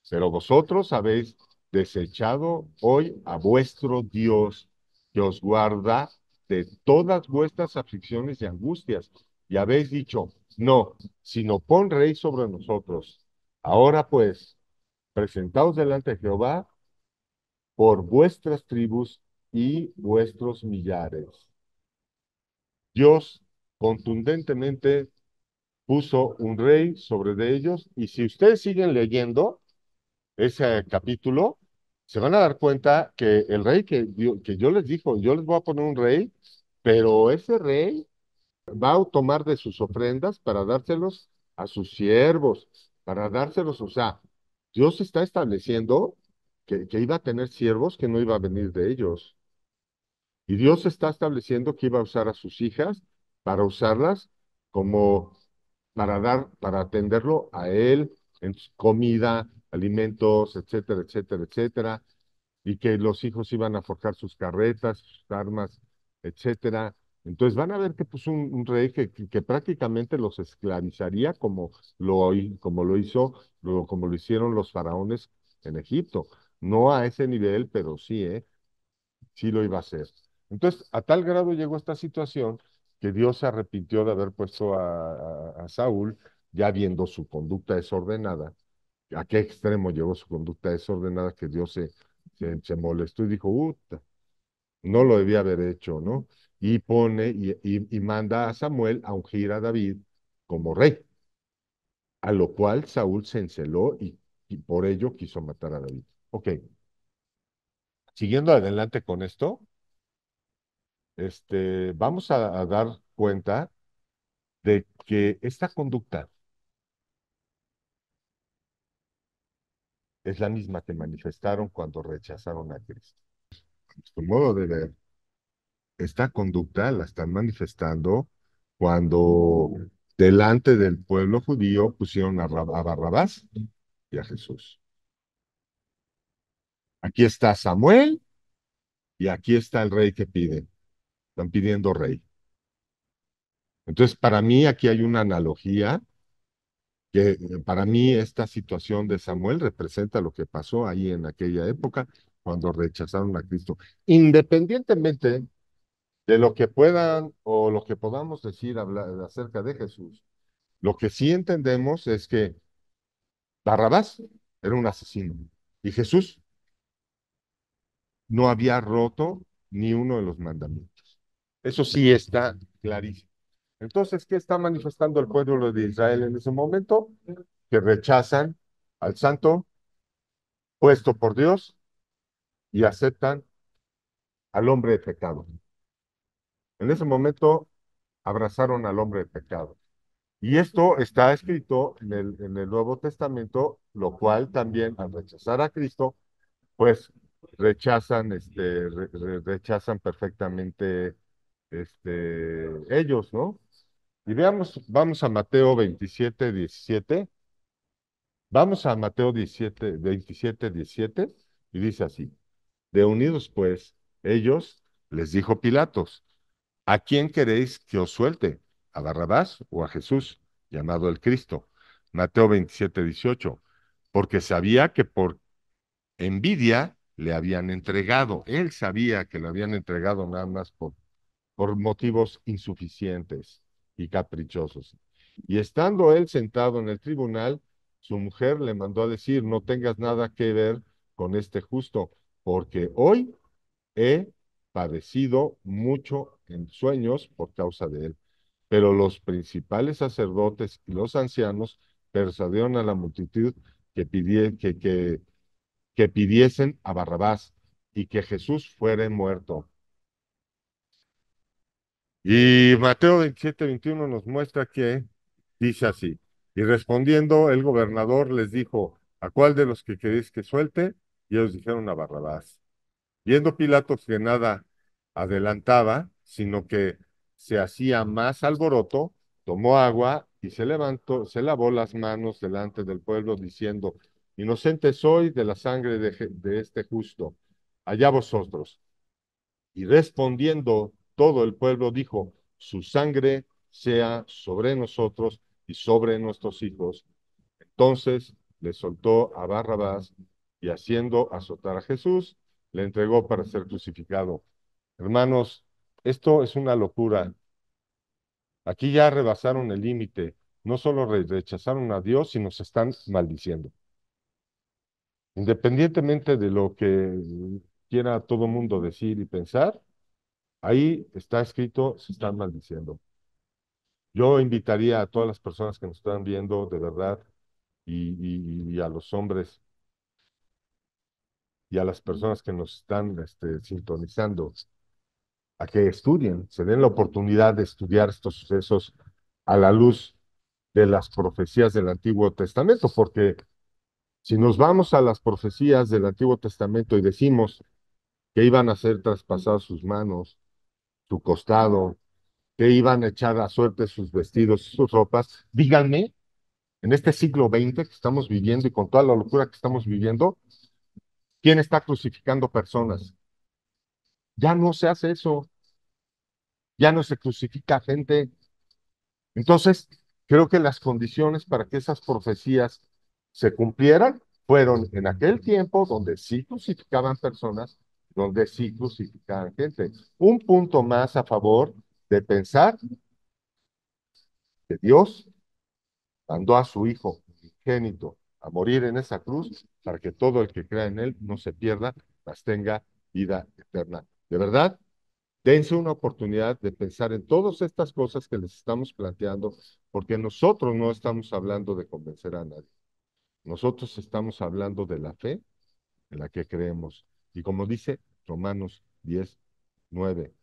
Pero vosotros habéis desechado hoy a vuestro Dios, que os guarda de todas vuestras aflicciones y angustias. Y habéis dicho, no, sino pon rey sobre nosotros. Ahora pues, presentaos delante de Jehová por vuestras tribus y vuestros millares. Dios contundentemente puso un rey sobre de ellos, y si ustedes siguen leyendo, ese capítulo, se van a dar cuenta que el rey que yo les dijo, yo les voy a poner un rey, pero ese rey va a tomar de sus ofrendas para dárselos a sus siervos, para dárselos, o sea, Dios está estableciendo que iba a tener siervos que no iba a venir de ellos. Y Dios está estableciendo que iba a usar a sus hijas para usarlas como para atenderlo a él en su comida, alimentos, etcétera, etcétera, etcétera, y que los hijos iban a forjar sus carretas, sus armas, etcétera. Entonces van a ver que pues un rey que prácticamente los esclavizaría como lo hizo, como lo hicieron los faraones en Egipto. No a ese nivel, pero sí, sí lo iba a hacer. Entonces, a tal grado llegó esta situación que Dios se arrepintió de haber puesto a Saúl, ya viendo su conducta desordenada. ¿A qué extremo llegó su conducta desordenada que Dios se molestó y dijo, no lo debía haber hecho, ¿no? Y y manda a Samuel a ungir a David como rey, a lo cual Saúl se enceló y por ello quiso matar a David. Ok, siguiendo adelante con esto, vamos a dar cuenta de que esta conducta es la misma que manifestaron cuando rechazaron a Cristo. Su modo de ver, esta conducta la están manifestando cuando delante del pueblo judío pusieron a Barrabás y a Jesús. Aquí está Samuel y aquí está el rey que pide. Están pidiendo rey. Entonces, para mí aquí hay una analogía que para mí esta situación de Samuel representa lo que pasó ahí en aquella época cuando rechazaron a Cristo. Independientemente de lo que puedan o lo que podamos decir acerca de Jesús, lo que sí entendemos es que Barrabás era un asesino y Jesús no había roto ni uno de los mandamientos. Eso sí está clarísimo. Entonces, ¿qué está manifestando el pueblo de Israel en ese momento? Que rechazan al santo puesto por Dios y aceptan al hombre de pecado. En ese momento abrazaron al hombre de pecado. Y esto está escrito en el Nuevo Testamento, lo cual también al rechazar a Cristo, pues rechazan, rechazan perfectamente ellos, ¿no? Y veamos, vamos a Mateo 27, 17. Vamos a Mateo 17, 27, 17, y dice así. De unidos, pues, ellos les dijo Pilatos, ¿a quién queréis que os suelte? ¿A Barrabás o a Jesús, llamado el Cristo? Mateo 27, 18. Porque sabía que por envidia le habían entregado. Él sabía que le habían entregado nada más por motivos insuficientes y caprichosos. Y estando él sentado en el tribunal, su mujer le mandó a decir, no tengas nada que ver con este justo, porque hoy he padecido mucho en sueños por causa de él. Pero los principales sacerdotes y los ancianos persuadieron a la multitud que pidiesen a Barrabás y que Jesús fuera muerto. Y Mateo 27, 21 nos muestra que dice así, y respondiendo el gobernador les dijo, ¿a cuál de los que queréis que suelte? Y ellos dijeron a Barrabás. Viendo Pilatos que nada adelantaba, sino que se hacía más alboroto, tomó agua y se levantó, se lavó las manos delante del pueblo, diciendo, inocente soy de la sangre de este justo, allá vosotros. Y respondiendo todo el pueblo dijo, su sangre sea sobre nosotros y sobre nuestros hijos. Entonces le soltó a Barrabás y haciendo azotar a Jesús, le entregó para ser crucificado. Hermanos, esto es una locura. Aquí ya rebasaron el límite. No solo rechazaron a Dios, sino se están maldiciendo. Independientemente de lo que quiera todo mundo decir y pensar, ahí está escrito, se están maldiciendo. Yo invitaría a todas las personas que nos están viendo, de verdad, y a los hombres y a las personas que nos están sintonizando, a que estudien, se den la oportunidad de estudiar estos sucesos a la luz de las profecías del Antiguo Testamento, porque si nos vamos a las profecías del Antiguo Testamento y decimos que iban a ser traspasadas sus manos, su costado, que iban a echar a suerte sus vestidos, sus ropas. Díganme, en este siglo XX que estamos viviendo y con toda la locura que estamos viviendo, ¿quién está crucificando personas? Ya no se hace eso, ya no se crucifica gente. Entonces, creo que las condiciones para que esas profecías se cumplieran fueron en aquel tiempo donde sí crucificaban personas, donde sí crucificaban gente. Un punto más a favor de pensar que Dios mandó a su Hijo unigénito a morir en esa cruz para que todo el que crea en Él no se pierda, mas tenga vida eterna. De verdad, dense una oportunidad de pensar en todas estas cosas que les estamos planteando, porque nosotros no estamos hablando de convencer a nadie. Nosotros estamos hablando de la fe en la que creemos. Y como dice Romanos 10:9,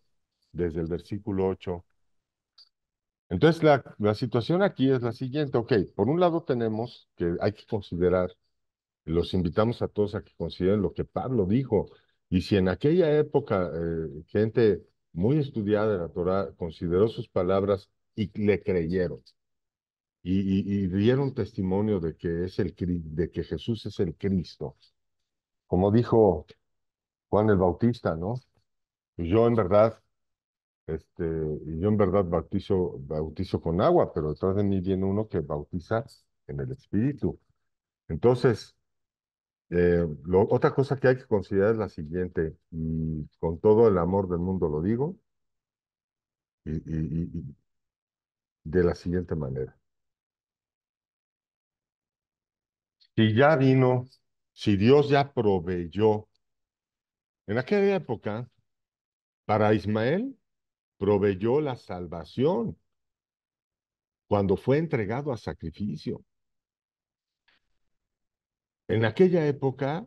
desde el versículo 8. Entonces, la situación aquí es la siguiente. Ok, por un lado tenemos que hay que considerar, los invitamos a todos a que consideren lo que Pablo dijo. Y si en aquella época gente muy estudiada de la Torá consideró sus palabras y le creyeron y dieron testimonio de que de que Jesús es el Cristo, como dijo Juan el Bautista, ¿no? Pues yo en verdad bautizo con agua, pero detrás de mí viene uno que bautiza en el Espíritu. Entonces, otra cosa que hay que considerar es la siguiente, y con todo el amor del mundo lo digo, y de la siguiente manera. Si ya vino, si Dios ya proveyó, en aquella época, para Ismael, proveyó la salvación cuando fue entregado a sacrificio. En aquella época,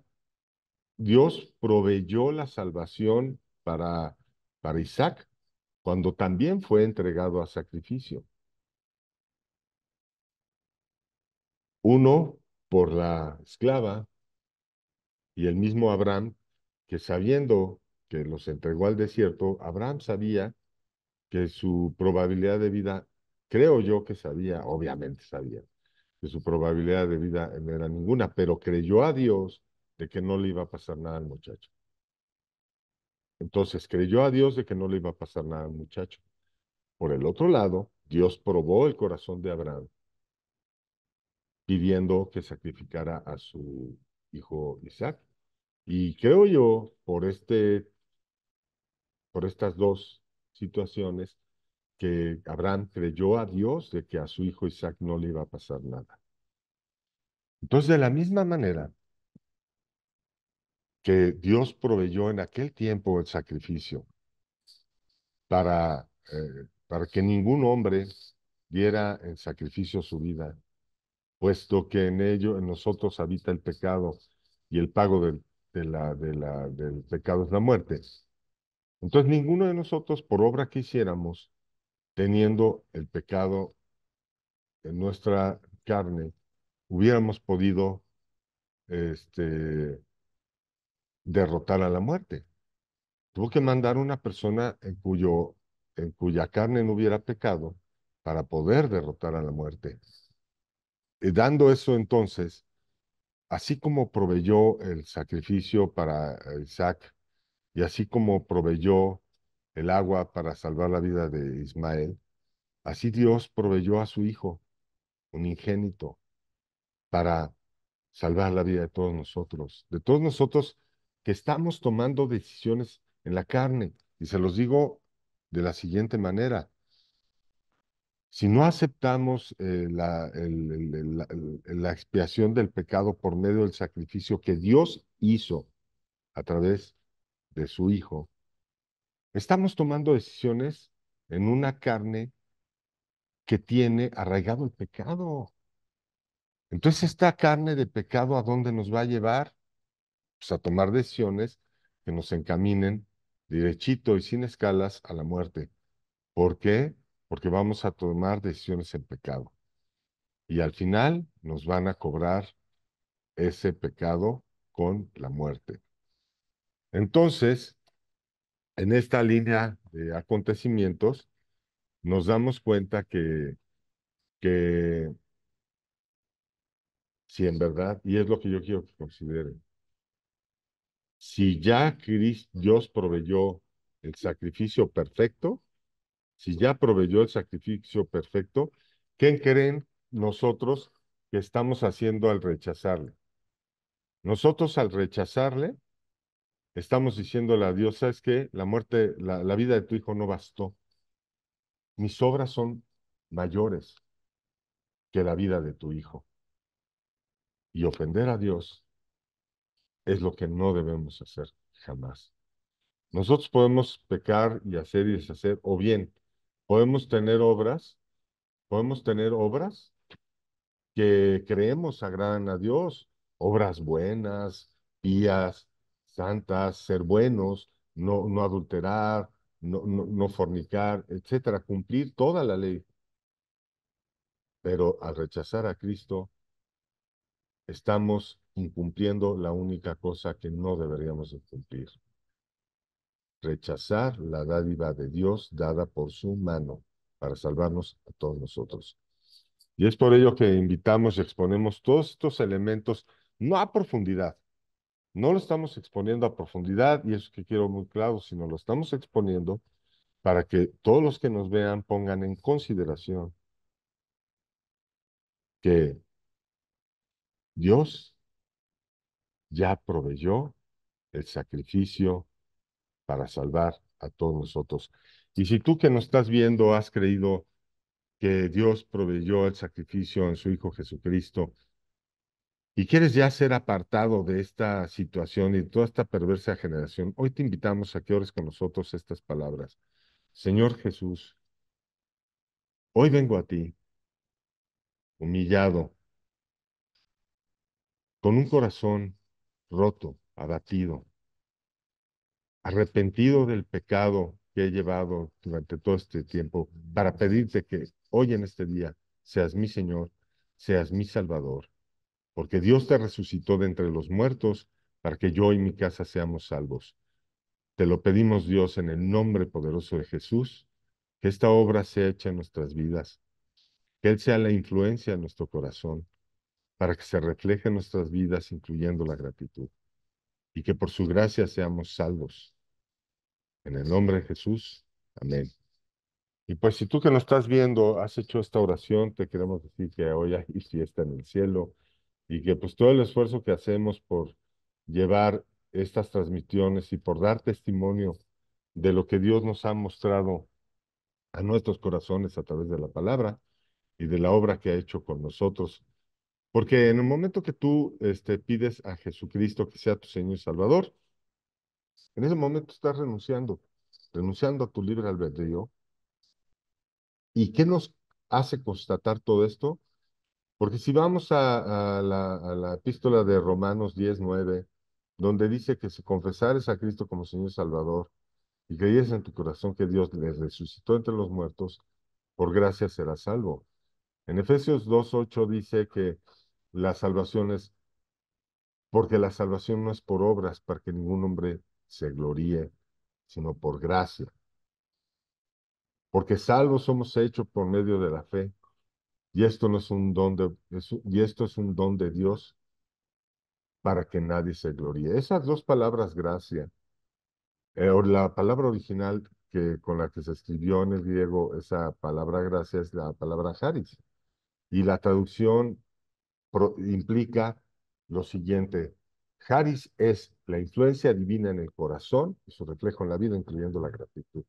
Dios proveyó la salvación para Isaac cuando también fue entregado a sacrificio. Uno por la esclava y el mismo Abraham, que sabiendo que los entregó al desierto, Abraham sabía que su probabilidad de vida, creo yo que sabía, obviamente sabía, que su probabilidad de vida no era ninguna, pero creyó a Dios de que no le iba a pasar nada al muchacho. Entonces creyó a Dios de que no le iba a pasar nada al muchacho. Por el otro lado, Dios probó el corazón de Abraham pidiendo que sacrificara a su hijo Isaac. Y creo yo, por estas dos situaciones, que Abraham creyó a Dios de que a su hijo Isaac no le iba a pasar nada. Entonces, de la misma manera que Dios proveyó en aquel tiempo el sacrificio para que ningún hombre diera en sacrificio su vida, puesto que en ello, en nosotros habita el pecado y el pago del pecado es la muerte. Entonces, ninguno de nosotros, por obra que hiciéramos, teniendo el pecado en nuestra carne, hubiéramos podido derrotar a la muerte. Tuvo que mandar una persona en cuya carne no hubiera pecado para poder derrotar a la muerte. Y dando eso entonces, así como proveyó el sacrificio para Isaac y así como proveyó el agua para salvar la vida de Ismael, así Dios proveyó a su Hijo, un ingénito, para salvar la vida de todos nosotros que estamos tomando decisiones en la carne. Y se los digo de la siguiente manera. Si no aceptamos la expiación del pecado por medio del sacrificio que Dios hizo a través de su Hijo, estamos tomando decisiones en una carne que tiene arraigado el pecado. Entonces, esta carne de pecado, ¿a dónde nos va a llevar? Pues a tomar decisiones que nos encaminen derechito y sin escalas a la muerte. ¿Por qué? Porque vamos a tomar decisiones en pecado. Y al final nos van a cobrar ese pecado con la muerte. Entonces, en esta línea de acontecimientos, nos damos cuenta que si en verdad, y es lo que yo quiero que consideren, si ya Dios proveyó el sacrificio perfecto, si ya proveyó el sacrificio perfecto, ¿qué creen nosotros que estamos haciendo al rechazarle? Nosotros al rechazarle, estamos diciéndole a Dios, ¿sabes qué? La muerte, la vida de tu hijo no bastó. Mis obras son mayores que la vida de tu hijo. Y ofender a Dios es lo que no debemos hacer jamás. Nosotros podemos pecar y hacer y deshacer, o bien podemos tener obras que creemos agradan a Dios, obras buenas, pías, santas, ser buenos, no adulterar, no fornicar, etcétera, cumplir toda la ley. Pero al rechazar a Cristo, estamos incumpliendo la única cosa que no deberíamos de cumplir: rechazar la dádiva de Dios dada por su mano para salvarnos a todos nosotros. Y es por ello que invitamos y exponemos todos estos elementos, no a profundidad, no lo estamos exponiendo a profundidad, y eso que quiero muy claro, sino lo estamos exponiendo para que todos los que nos vean pongan en consideración que Dios ya proveyó el sacrificio para salvar a todos nosotros. Y si tú que nos estás viendo has creído que Dios proveyó el sacrificio en su Hijo Jesucristo y quieres ya ser apartado de esta situación y de toda esta perversa generación, hoy te invitamos a que ores con nosotros estas palabras. Señor Jesús, hoy vengo a ti, humillado, con un corazón roto, abatido, arrepentido del pecado que he llevado durante todo este tiempo, para pedirte que hoy en este día seas mi Señor, seas mi Salvador, porque Dios te resucitó de entre los muertos para que yo y mi casa seamos salvos. Te lo pedimos, Dios, en el nombre poderoso de Jesús, que esta obra sea hecha en nuestras vidas, que Él sea la influencia en nuestro corazón, para que se refleje en nuestras vidas, incluyendo la gratitud, y que por su gracia seamos salvos. En el nombre de Jesús, amén. Y pues si tú que nos estás viendo has hecho esta oración, te queremos decir que hoy hay fiesta en el cielo, y que pues todo el esfuerzo que hacemos por llevar estas transmisiones y por dar testimonio de lo que Dios nos ha mostrado a nuestros corazones a través de la palabra y de la obra que ha hecho con nosotros. Porque en el momento que tú pides a Jesucristo que sea tu Señor y Salvador, en ese momento estás renunciando a tu libre albedrío. ¿Y qué nos hace constatar todo esto? Porque si vamos a la epístola de Romanos 10:9, donde dice que si confesares a Cristo como Señor y Salvador y creyeres en tu corazón que Dios le resucitó entre los muertos, por gracia serás salvo. En Efesios 2:8 dice que la salvación es, porque la salvación no es por obras, para que ningún hombre se gloríe, sino por gracia. Porque salvos somos hechos por medio de la fe, y esto no es un don y esto es un don de Dios para que nadie se gloríe. Esas dos palabras, gracia, o la palabra original con la que se escribió en el griego, esa palabra gracia es la palabra charis. Y la traducción implica lo siguiente: charis es la influencia divina en el corazón y su reflejo en la vida, incluyendo la gratitud.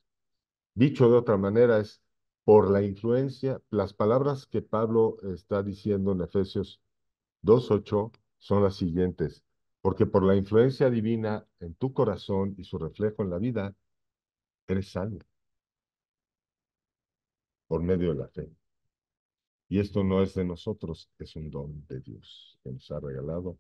Dicho de otra manera, es por la influencia, las palabras que Pablo está diciendo en Efesios 2:8 son las siguientes: porque por la influencia divina en tu corazón y su reflejo en la vida, eres salvo por medio de la fe. Y esto no es de nosotros, es un don de Dios que nos ha regalado.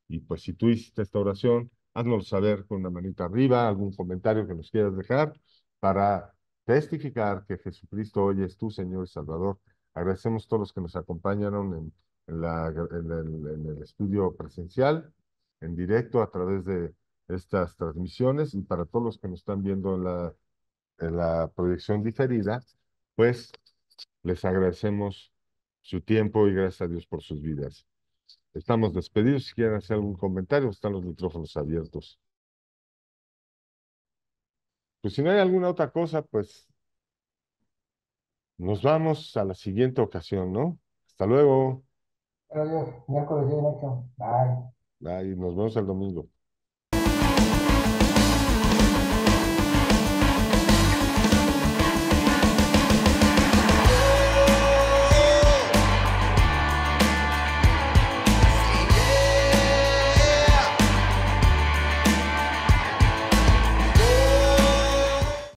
Y pues si tú hiciste esta oración, haznoslo saber con una manita arriba, algún comentario que nos quieras dejar para testificar que Jesucristo hoy es tu Señor y Salvador. Agradecemos a todos los que nos acompañaron en el estudio presencial, en directo a través de estas transmisiones y para todos los que nos están viendo en la proyección diferida, pues les agradecemos su tiempo y gracias a Dios por sus vidas. Estamos despedidos. Si quieren hacer algún comentario, están los micrófonos abiertos. Pues si no hay alguna otra cosa, pues nos vamos a la siguiente ocasión, ¿no? Hasta luego. Pero Dios, miércoles 18. Bye. Bye, nos vemos el domingo.